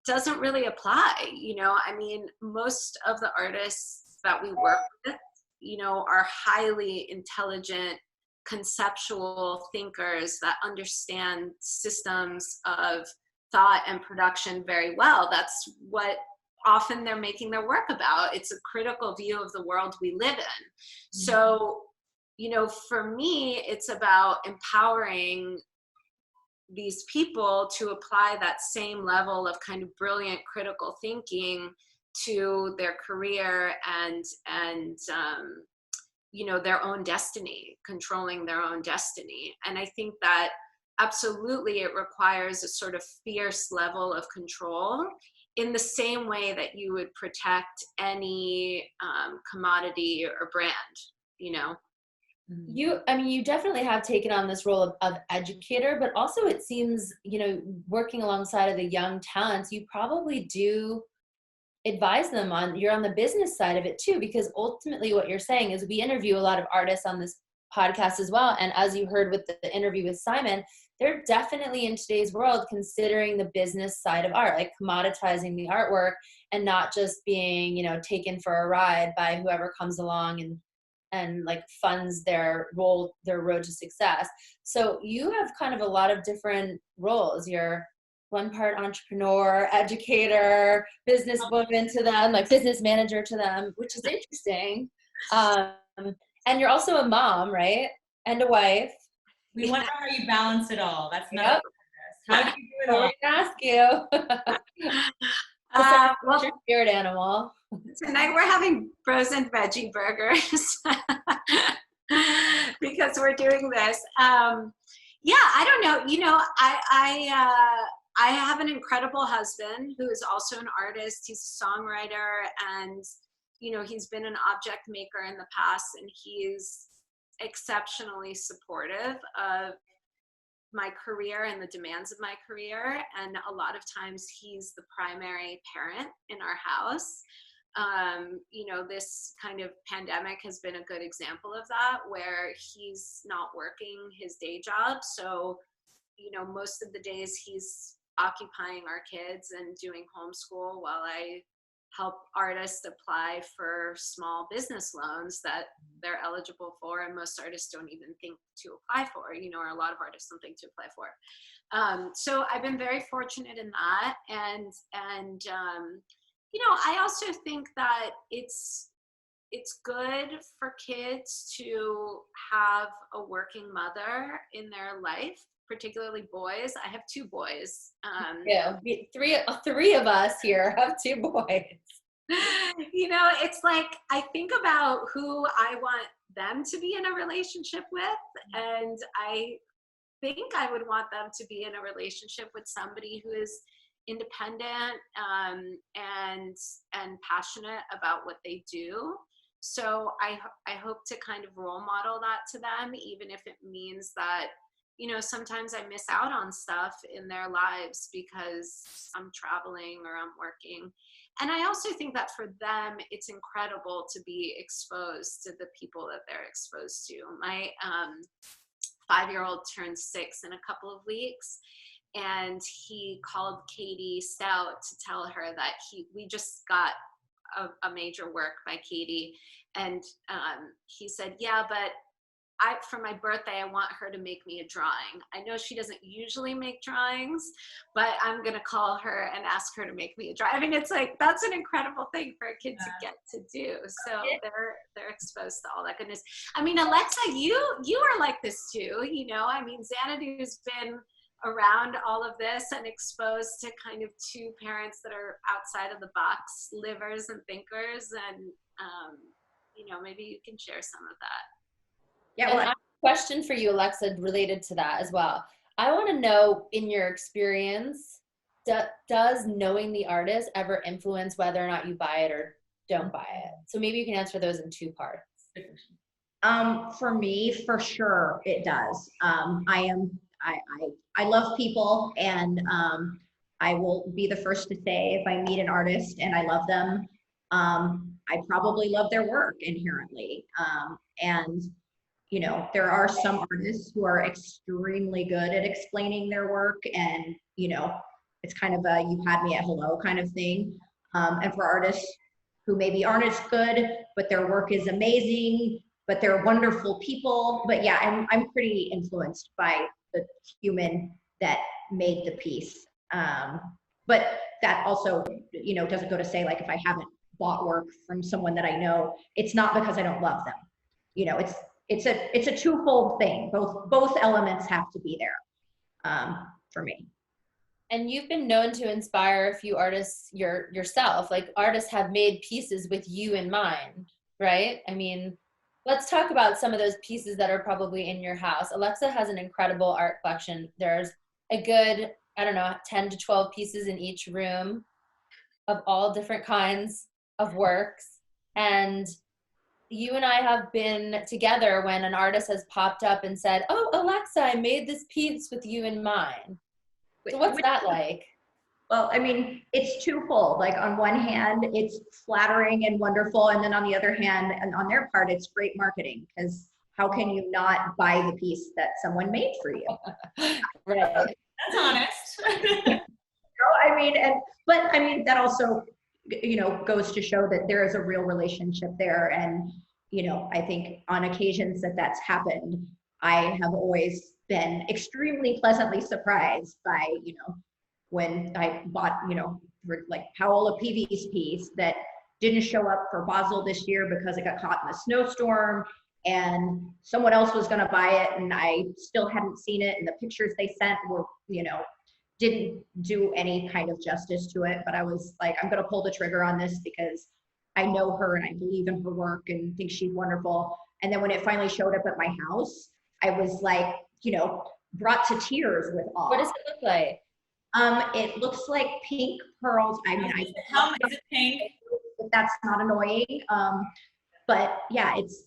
doesn't really apply. You know, I mean, most of the artists that we work with, you know, are highly intelligent, conceptual thinkers that understand systems of thought and production very well. That's what often they're making their work about. It's a critical view of the world we live in. So, you know, for me, it's about empowering these people to apply that same level of kind of brilliant critical thinking to their career and you know, their own destiny, controlling their own destiny. And I think that absolutely it requires a sort of fierce level of control in the same way that you would protect any commodity or brand, you know? I mean, you definitely have taken on this role of educator, but also it seems, you know, working alongside of the young talents, you probably do advise them on, you're on the business side of it too, because ultimately what you're saying is we interview a lot of artists on this podcast as well. And as you heard with the interview with Simon, they're definitely in today's world considering the business side of art, like commoditizing the artwork and not just being, you know, taken for a ride by whoever comes along and like funds their road to success. So you have kind of a lot of different roles. You're one part entrepreneur, educator, businesswoman to them, like business manager to them, which is interesting. And you're also a mom, right? And a wife. We wonder how you balance it all. That's not how do you do it all? We're gonna ask you. What's your spirit animal? Tonight we're having frozen veggie burgers because we're doing this. Yeah, I don't know. You know, I have an incredible husband who is also an artist. He's a songwriter, and you know, he's been an object maker in the past, and he's exceptionally supportive of my career and the demands of my career. And a lot of times he's the primary parent in our house. You know, this kind of pandemic has been a good example of that, where he's not working his day job. So, you know, most of the days he's occupying our kids and doing homeschool while I help artists apply for small business loans that they're eligible for, and most artists don't even think to apply for, you know, or a lot of artists don't think to apply for. So I've been very fortunate in that. And you know, I also think that it's good for kids to have a working mother in their life, particularly boys. I have 2 boys. Yeah, three of us here have 2 boys. You know, it's like I think about who I want them to be in a relationship with, and I think I would want them to be in a relationship with somebody who is independent and passionate about what they do. So I hope to kind of role model that to them, even if it means that, you know, sometimes I miss out on stuff in their lives because I'm traveling or I'm working. And I also think that for them, it's incredible to be exposed to the people that they're exposed to. My 5-year-old turns 6 in a couple of weeks, and he called Katie Stout to tell her that we just got a major work by Katie, and he said, yeah, but for my birthday, I want her to make me a drawing. I know she doesn't usually make drawings, but I'm going to call her and ask her to make me a drawing. I mean, it's like, that's an incredible thing for a kid to get to do. So they're exposed to all that goodness. I mean, Alexa, you are like this too, you know, I mean, Xanadu's been around all of this and exposed to kind of 2 parents that are outside of the box, livers and thinkers. And, you know, maybe you can share some of that. Yeah, well, I have a question for you, Alexa, related to that as well. I want to know, in your experience, does knowing the artist ever influence whether or not you buy it or don't buy it? So maybe you can answer those in 2 parts. For me, for sure, it does. I love people, and I will be the first to say if I meet an artist and I love them, I probably love their work inherently. And you know, there are some artists who are extremely good at explaining their work, and you know, it's kind of a "you had me at hello" kind of thing. And for artists who maybe aren't as good, but their work is amazing, but they're wonderful people. But yeah, I'm pretty influenced by the human that made the piece. But that also, you know, doesn't go to say like if I haven't bought work from someone that I know, it's not because I don't love them. You know, it's a twofold thing. Both elements have to be there for me. And you've been known to inspire a few artists yourself. Like artists have made pieces with you in mind, right? I mean, let's talk about some of those pieces that are probably in your house. Alexa has an incredible art collection. There's a good, I don't know, 10 to 12 pieces in each room of all different kinds of works. And you and I have been together when an artist has popped up and said, "Oh, Alexa, I made this piece with you in mind." So what's that like? Well, I mean, it's twofold. Like on one hand, it's flattering and wonderful. And then on the other hand, and on their part, it's great marketing, because how can you not buy the piece that someone made for you? Right. That's honest. I mean, but I mean, that also, you know, goes to show that there is a real relationship there. And, you know, I think on occasions that that's happened, I have always been extremely pleasantly surprised by, you know, when I bought, you know, like Paola Peavy's piece that didn't show up for Basel this year because it got caught in a snowstorm, and someone else was going to buy it, and I still hadn't seen it, and the pictures they sent were, you know, didn't do any kind of justice to it. But I was like, I'm going to pull the trigger on this because I know her and I believe in her work and think she's wonderful. And then when it finally showed up at my house, I was like, you know, brought to tears with awe. What does it look like? It looks like pink pearls. I mean, How is it pink? if that's not annoying. But yeah, it's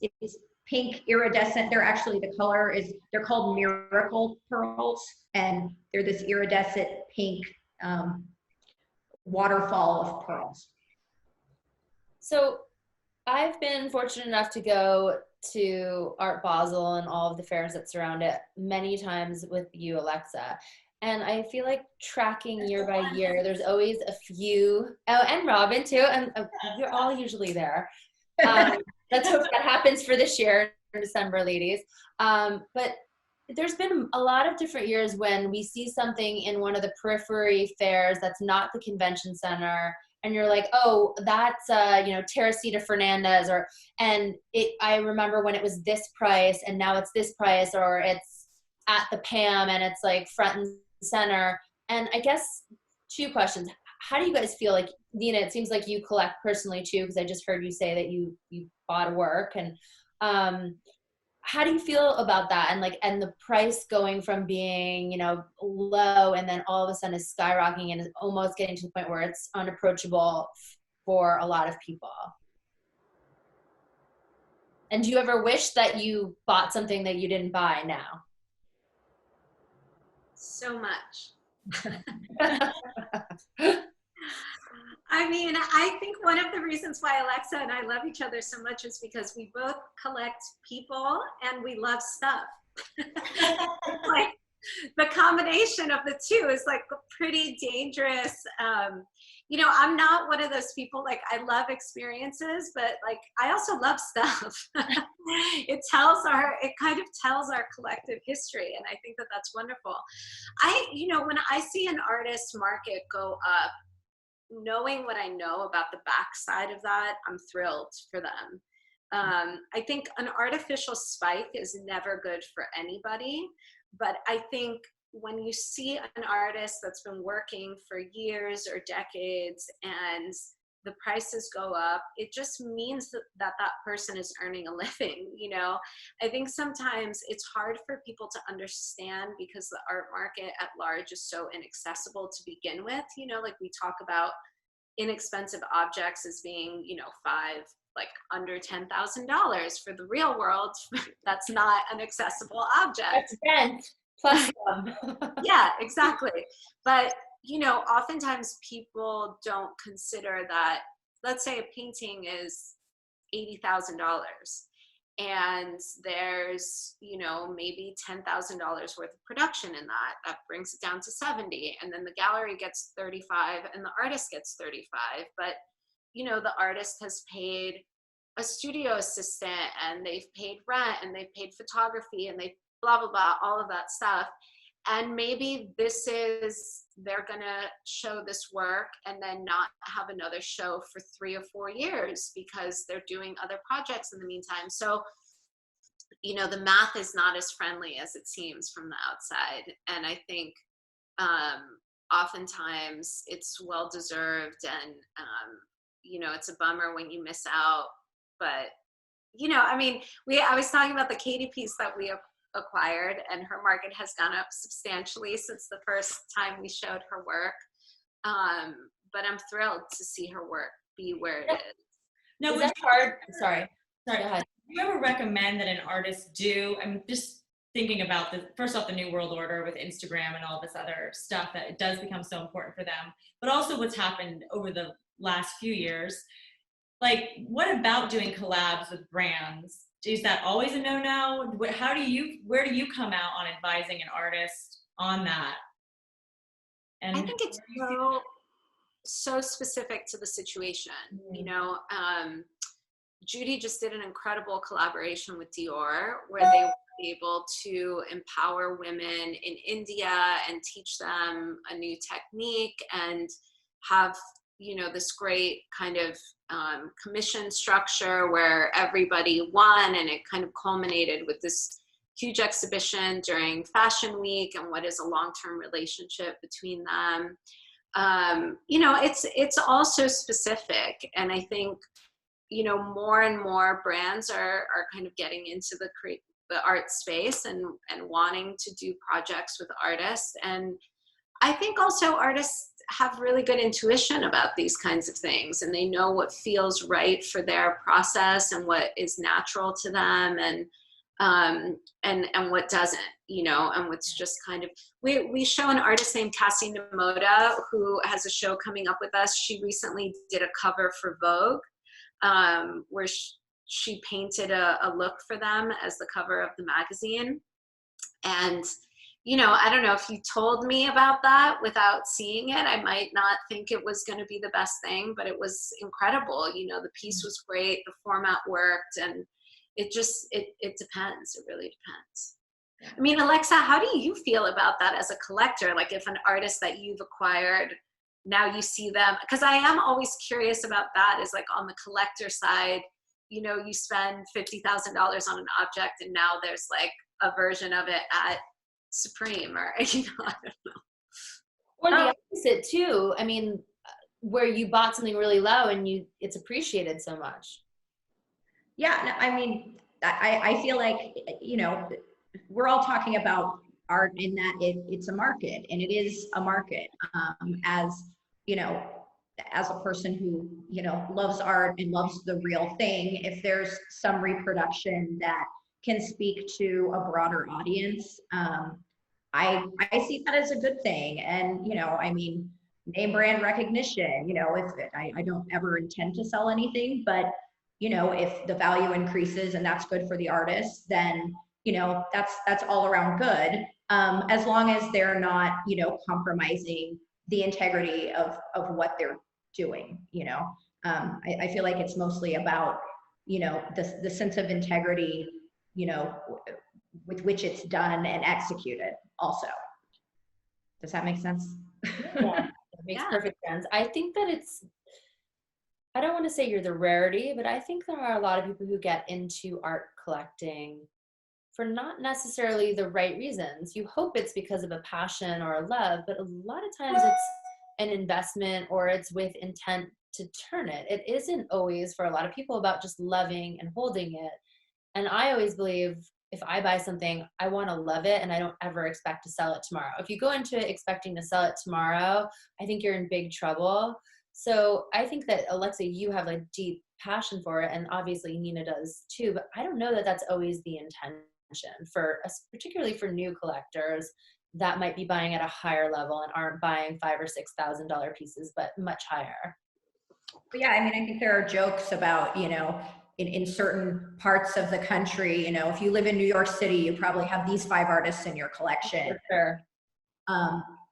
pink iridescent. They're actually, the color is, they're called miracle pearls, and they're this iridescent pink waterfall of pearls. So I've been fortunate enough to go to Art Basel and all of the fairs that surround it many times with you, Alexa. And I feel like tracking year by year, there's always a few, oh, and Robyn too, and you're all usually there. Let's hope that happens for this year in December, ladies. But there's been a lot of different years when we see something in one of the periphery fairs that's not the convention center, and you're like, oh, that's you know, Teresita Fernandez, or I remember when it was this price and now it's this price, or it's at the PAMM and it's like front and center. And I guess two questions. How do you guys feel? Like, Nina, it seems like you collect personally too, because I just heard you say that you bought a work. And how do you feel about that? And like, and the price going from being, you know, low and then all of a sudden is skyrocketing and is almost getting to the point where it's unapproachable for a lot of people. And do you ever wish that you bought something that you didn't buy now? So much. I mean, I think one of the reasons why Alexa and I love each other so much is because we both collect people and we love stuff. Like, the combination of the two is like pretty dangerous. You know, I'm not one of those people, like, I love experiences, but like, I also love stuff. It kind of tells our collective history. And I think that that's wonderful. You know, when I see an artist market go up, knowing what I know about the backside of that, I'm thrilled for them. I think an artificial spike is never good for anybody, but I think when you see an artist that's been working for years or decades and the prices go up, it just means that person is earning a living, you know? I think sometimes it's hard for people to understand because the art market at large is so inaccessible to begin with, you know, like we talk about inexpensive objects as being, you know, $5,000, like under $10,000. For the real world, that's not an accessible object. That's rent plus some. Yeah, exactly. But, you know, oftentimes people don't consider that, let's say a painting is $80,000 and there's, you know, maybe $10,000 worth of production in that. That brings it down to 70. And then the gallery gets 35 and the artist gets 35. But, you know, the artist has paid a studio assistant and they've paid rent and they've paid photography and they blah, blah, blah, all of that stuff. And maybe they're gonna show this work and then not have another show for 3 or 4 years because they're doing other projects in the meantime. So, you know, the math is not as friendly as it seems from the outside. And I think oftentimes it's well-deserved and, you know, it's a bummer when you miss out. But, you know, I mean, I was talking about the Katie piece that we acquired, and her market has gone up substantially since the first time we showed her work. But I'm thrilled to see her work be where it is. No, Is that hard? Sorry, go ahead. Do you ever recommend that an artist do, I'm just thinking about first off, the new world order with Instagram and all this other stuff, that it does become so important for them, but also what's happened over the last few years. Like, what about doing collabs with brands? Is that always a no-no? Where do you come out on advising an artist on that? And I think it's so specific to the situation. You know, Judy just did an incredible collaboration with Dior where they were able to empower women in India and teach them a new technique and have, you know, this great kind of commission structure where everybody won, and it kind of culminated with this huge exhibition during Fashion Week and what is a long-term relationship between them. You know, it's also specific, and I think, you know, more and more brands are kind of getting into the art space and wanting to do projects with artists. And I think also artists have really good intuition about these kinds of things, and they know what feels right for their process and what is natural to them, and what doesn't, you know, and what's just kind of, we show an artist named Cassie Namoda who has a show coming up with us. She recently did a cover for Vogue, where she painted a look for them as the cover of the magazine. And, you know, I don't know, if you told me about that without seeing it, I might not think it was going to be the best thing, but it was incredible. You know, the piece was great, the format worked, and it just, it depends. It really depends. I mean, Alexa, how do you feel about that as a collector? Like, if an artist that you've acquired, now you see them, because I am always curious about that, is like on the collector side, you know, you spend $50,000 on an object and now there's like a version of it at Supreme, or, you know, I don't know. Or the opposite too. I mean, where you bought something really low and it's appreciated so much. Yeah, no, I mean, I feel like, you know, we're all talking about art in that it's a market, and it is a market. As, you know, as a person who, you know, loves art and loves the real thing, if there's some reproduction that can speak to a broader audience, I see that as a good thing. And, you know, I mean, name brand recognition, you know, if I don't ever intend to sell anything, but, you know, if the value increases and that's good for the artist, then, you know, that's all around good, as long as they're not, you know, compromising the integrity of what they're doing, you know. I feel like it's mostly about, you know, the sense of integrity, you know, with which it's done and executed also. Does that make sense? Yeah, it makes perfect sense. I think that I don't want to say you're the rarity, but I think there are a lot of people who get into art collecting for not necessarily the right reasons. You hope it's because of a passion or a love, but a lot of times it's an investment or it's with intent to turn it. It isn't always, for a lot of people, about just loving and holding it. And I always believe, if I buy something, I want to love it and I don't ever expect to sell it tomorrow. If you go into it expecting to sell it tomorrow, I think you're in big trouble. So I think that, Alexa, you have a deep passion for it, and obviously Nina does too, but I don't know that that's always the intention for us, particularly for new collectors that might be buying at a higher level and aren't buying $5,000 or $6,000 pieces, but much higher. But yeah, I mean, I think there are jokes about, you know, in certain parts of the country, you know, if you live in New York City, you probably have these 5 artists in your collection. For sure.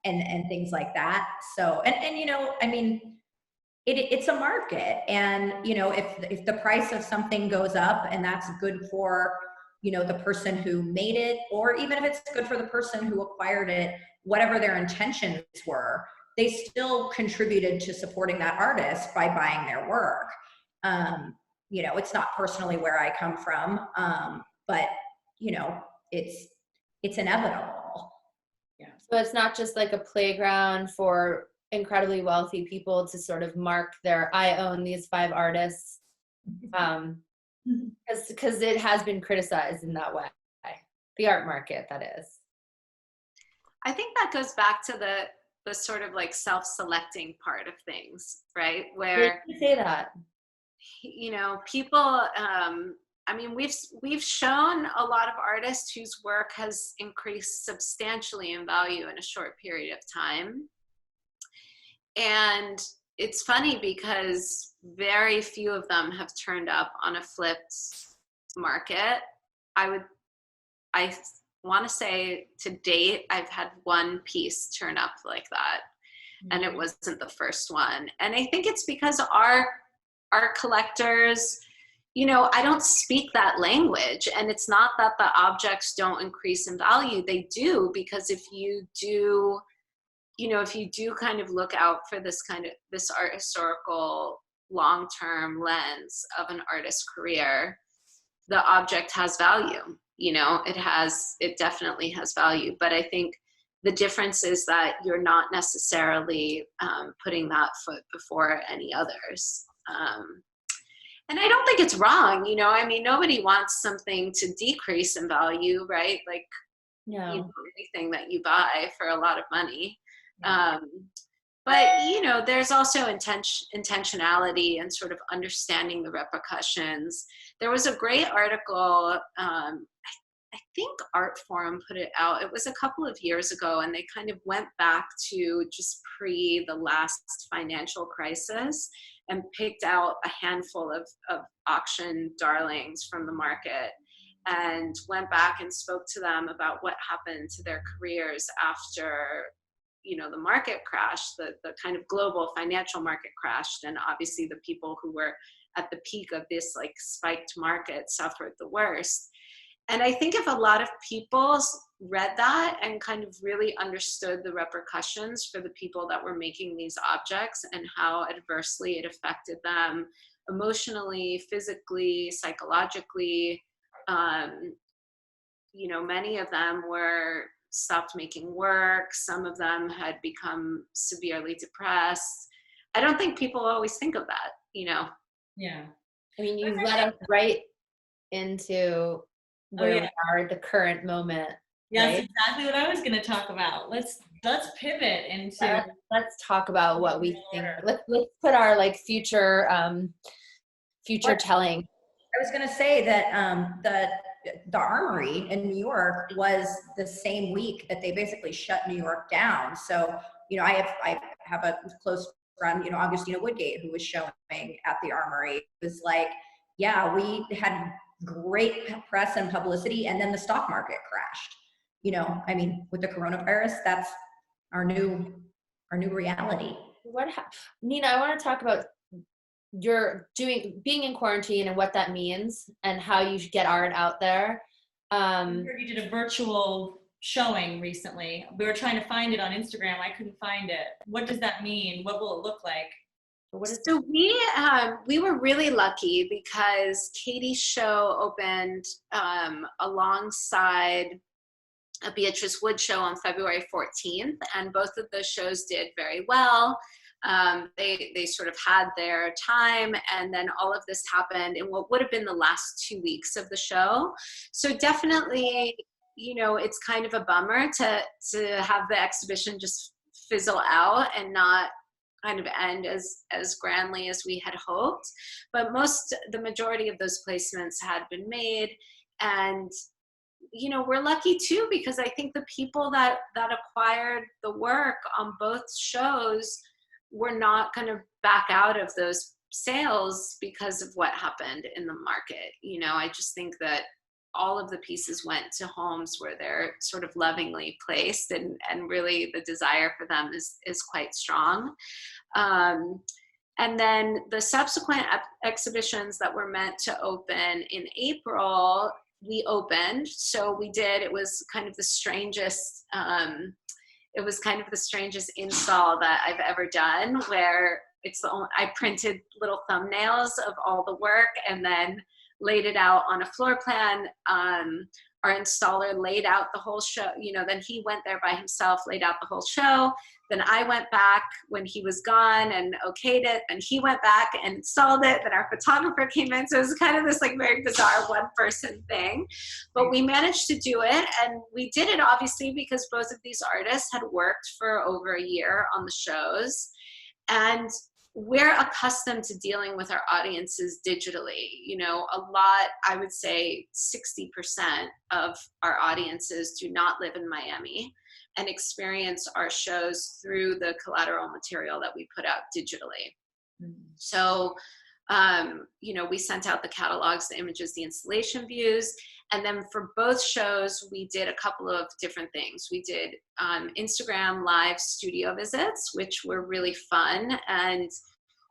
And things like that. So, and you know, I mean, it's a market, and you know, if the price of something goes up and that's good for, you know, the person who made it, or even if it's good for the person who acquired it, whatever their intentions were, they still contributed to supporting that artist by buying their work. You know, it's not personally where I come from, but you know, it's inevitable. Yeah. So it's not just like a playground for incredibly wealthy people to sort of mark their, I own these 5 artists, because it has been criticized in that way. The art market, that is. I think that goes back to the sort of like self-selecting part of things, right? Where you say that, you know, people, I mean, we've shown a lot of artists whose work has increased substantially in value in a short period of time. And it's funny because very few of them have turned up on a flipped market. I want to say to date, I've had 1 piece turn up like that. And it wasn't the first one. And I think it's because our collectors, you know, I don't speak that language, and it's not that the objects don't increase in value. They do, because if you do, you know, if you do kind of look out for this art historical long-term lens of an artist's career, the object has value. You know, it definitely has value. But I think the difference is that you're not necessarily putting that foot before any others. And I don't think it's wrong, you know, I mean, nobody wants something to decrease in value, right? Like, no. you know, anything that you buy for a lot of money. But, you know, there's also intentionality and sort of understanding the repercussions. There was a great article, I think Art Forum put it out. It was a couple of years ago, and they kind of went back to just pre the last financial crisis and picked out a handful of auction darlings from the market and went back and spoke to them about what happened to their careers after, you know, the market crashed, the kind of global financial market crashed. And obviously the people who were at the peak of this like spiked market suffered the worst. And I think if a lot of people read that and kind of really understood the repercussions for the people that were making these objects and how adversely it affected them emotionally, physically, psychologically, you know, many of them were stopped making work. Some of them had become severely depressed. I don't think people always think of that, you know? Yeah. I mean, you led us right into where we are at the current moment. Yes, right? exactly what I was going to talk about. Let's pivot into. Let's talk about what we think. Let's put our like future telling. I was going to say that the Armory in New York was the same week that they basically shut New York down. So, you know, I have a close friend, you know, Augustina Woodgate, who was showing at the Armory. It was like, yeah, we had great press and publicity, and then the stock market crashed. You know, I mean, with the coronavirus, that's our new reality. Nina, I want to talk about being in quarantine and what that means and how you get art out there. I heard you did a virtual showing recently. We were trying to find it on Instagram. I couldn't find it. What does that mean? What will it look like? So we were really lucky because Katie's show opened alongside a Beatrice Wood show on February 14th, and both of those shows did very well. They sort of had their time, and then all of this happened in what would have been the last 2 weeks of the show. So definitely, you know, it's kind of a bummer to have the exhibition just fizzle out and not kind of end as grandly as we had hoped, but the majority of those placements had been made. And you know, we're lucky too, because I think the people that acquired the work on both shows were not going to back out of those sales because of what happened in the market. You know, I just think that all of the pieces went to homes where they're sort of lovingly placed, and really the desire for them is quite strong. And then the subsequent exhibitions that were meant to open in April, we opened. So we did, it was kind of the strangest, install that I've ever done, where I printed little thumbnails of all the work and then laid it out on a floor plan. Our installer laid out the whole show, you know, then he went there by himself, laid out the whole show. Then I went back when he was gone and okayed it. Then he went back and installed it. Then our photographer came in. So it was kind of this like very bizarre one-person thing. But we managed to do it. And we did it obviously because both of these artists had worked for over a year on the shows. And we're accustomed to dealing with our audiences digitally. You know, a lot, I would say 60% of our audiences do not live in Miami and experience our shows through the collateral material that we put out digitally. Mm-hmm. So, you know, we sent out the catalogs, the images, the installation views. And then for both shows, we did a couple of different things. We did Instagram live studio visits, which were really fun. And,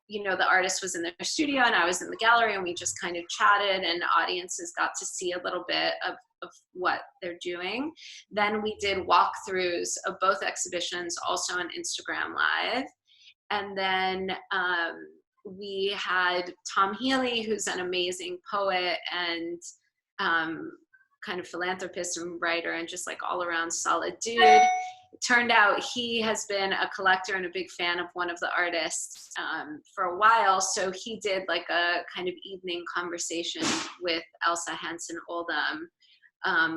you know, the artist was in their studio and I was in the gallery, and we just kind of chatted, and audiences got to see a little bit of what they're doing. Then we did walkthroughs of both exhibitions, also on Instagram Live. And then we had Tom Healy, who's an amazing poet and kind of philanthropist and writer and just like all around solid dude. It turned out he has been a collector and a big fan of one of the artists for a while. So he did like a kind of evening conversation with Elsa Hansen Oldham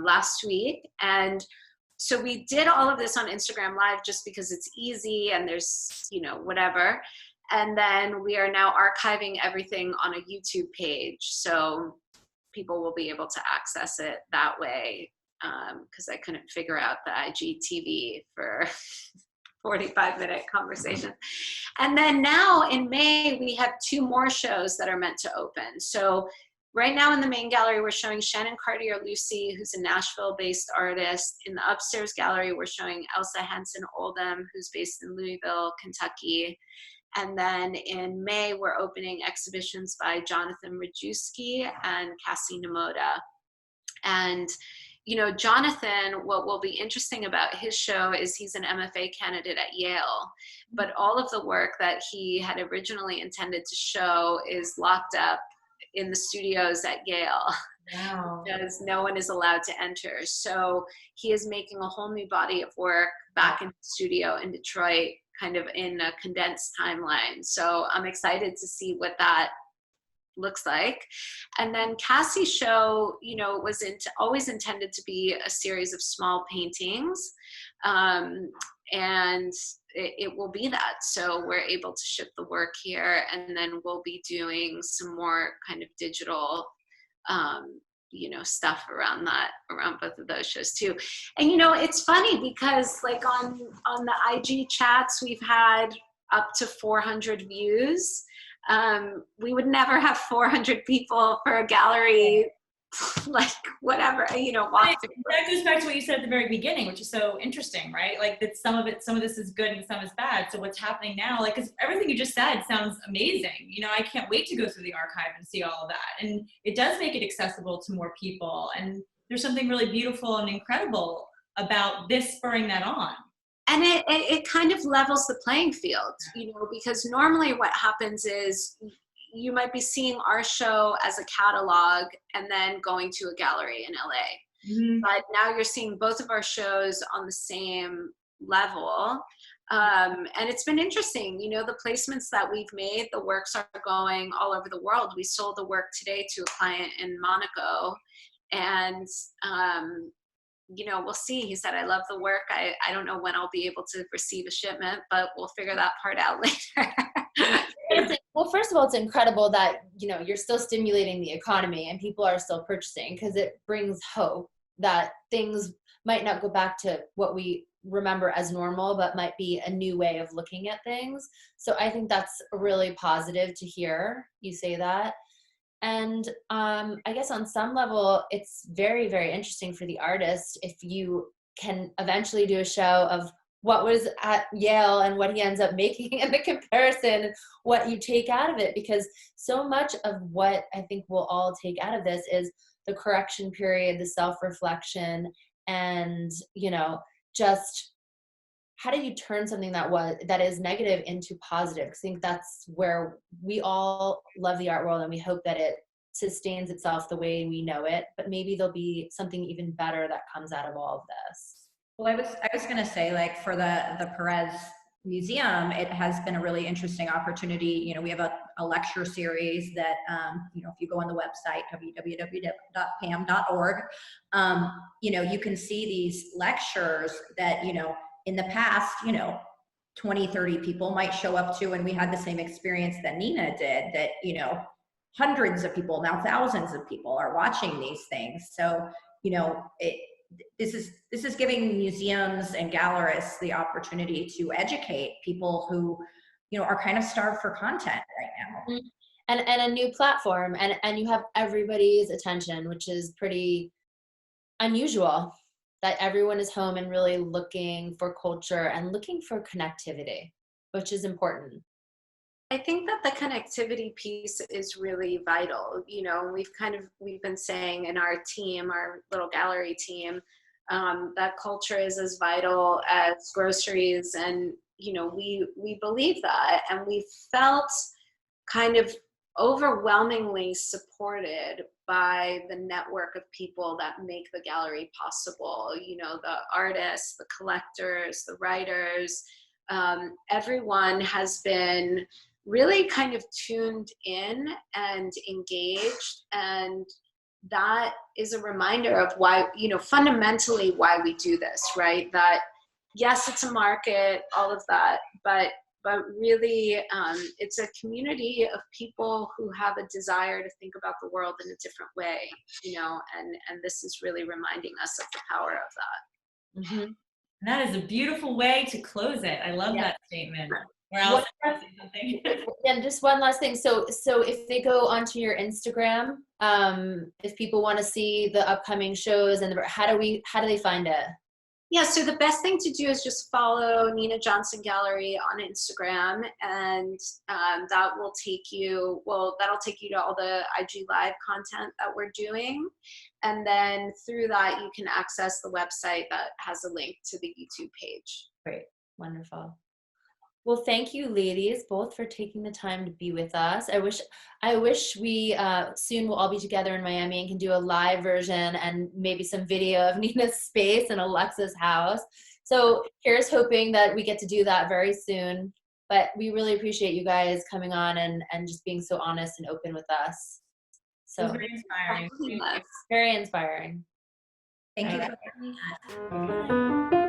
last week. And so we did all of this on Instagram Live just because it's easy and there's, you know, whatever. And then we are now archiving everything on a YouTube page. So people will be able to access it that way, because I couldn't figure out the IGTV for 45-minute conversation. And then now in May, we have 2 more shows that are meant to open. So right now in the main gallery, we're showing Shannon Cartier-Lucy, who's a Nashville-based artist. In the upstairs gallery, we're showing Elsa Hansen Oldham, who's based in Louisville, Kentucky. And then in May, we're opening exhibitions by Jonathan Rajewski and Cassie Namoda. And, you know, Jonathan, what will be interesting about his show is he's an MFA candidate at Yale, but all of the work that he had originally intended to show is locked up in the studios at Yale. Wow. Because no one is allowed to enter. So he is making a whole new body of work back in the studio in Detroit, kind of in a condensed timeline. So I'm excited to see what that looks like. And then Cassie's show, you know, was always intended to be a series of small paintings. And it will be that. So we're able to ship the work here, and then we'll be doing some more kind of digital you know, stuff around both of those shows too. And, you know, it's funny because like on the IG chats, we've had up to 400 views. We would never have 400 people for a gallery, like whatever, you know, walk through. That goes back to what you said at the very beginning, which is so interesting, right? Like that some of this is good and some is bad. So what's happening now, like, 'cause everything you just said sounds amazing. You know, I can't wait to go through the archive and see all of that. And it does make it accessible to more people. And there's something really beautiful and incredible about this spurring that on. And it kind of levels the playing field, you know, because normally what happens is you might be seeing our show as a catalog and then going to a gallery in LA. Mm-hmm. But now you're seeing both of our shows on the same level. And it's been interesting, you know, the placements that we've made, the works are going all over the world. We sold the work today to a client in Monaco. And you know, we'll see. He said, I love the work. I don't know when I'll be able to receive a shipment, but we'll figure that part out later. Well, first of all, it's incredible that, you know, you're still stimulating the economy and people are still purchasing, because it brings hope that things might not go back to what we remember as normal, but might be a new way of looking at things. So I think that's really positive to hear you say that. And I guess on some level, it's very, very interesting for the artist if you can eventually do a show of what was at Yale and what he ends up making and the comparison, what you take out of it, because so much of what I think we'll all take out of this is the correction period, the self-reflection, and, you know, just how do you turn something that is negative into positive? I think that's where we all love the art world and we hope that it sustains itself the way we know it, but maybe there'll be something even better that comes out of all of this. Well, I was going to say, like, for the Perez Museum, it has been a really interesting opportunity. You know, we have a lecture series that, you know, if you go on the website, www.pamm.org, you know, you can see these lectures that, you know, in the past, you know, 20, 30 people might show up to, and we had the same experience that Nina did, that, you know, hundreds of people, now thousands of people are watching these things. So, you know, this is giving museums and gallerists the opportunity to educate people who, you know, are kind of starved for content right now. And a new platform, and you have everybody's attention, which is pretty unusual, that everyone is home and really looking for culture and looking for connectivity, which is important. I think that the connectivity piece is really vital. You know, we've been saying in our team, our little gallery team, that culture is as vital as groceries, and you know, we believe that, and we felt kind of overwhelmingly supported by the network of people that make the gallery possible. You know, the artists, the collectors, the writers, everyone has been really kind of tuned in and engaged, and that is a reminder of why, you know, fundamentally why we do this, right? That yes, it's a market, all of that, but really it's a community of people who have a desire to think about the world in a different way, you know, and this is really reminding us of the power of that. Mm-hmm. That is a beautiful way to close it. I love that statement. Or else something. And just one last thing. So if they go onto your Instagram, if people want to see the upcoming shows, and how do they find it? Yeah, so the best thing to do is just follow Nina Johnson Gallery on Instagram, and that'll take you to all the IG Live content that we're doing. And then through that, you can access the website that has a link to the YouTube page. Great, wonderful. Well, thank you, ladies, both for taking the time to be with us. I wish we soon will all be together in Miami and can do a live version and maybe some video of Nina's space and Alexa's house. So here's hoping that we get to do that very soon. But we really appreciate you guys coming on and just being so honest and open with us. So very inspiring. Very inspiring. Thank you. Right.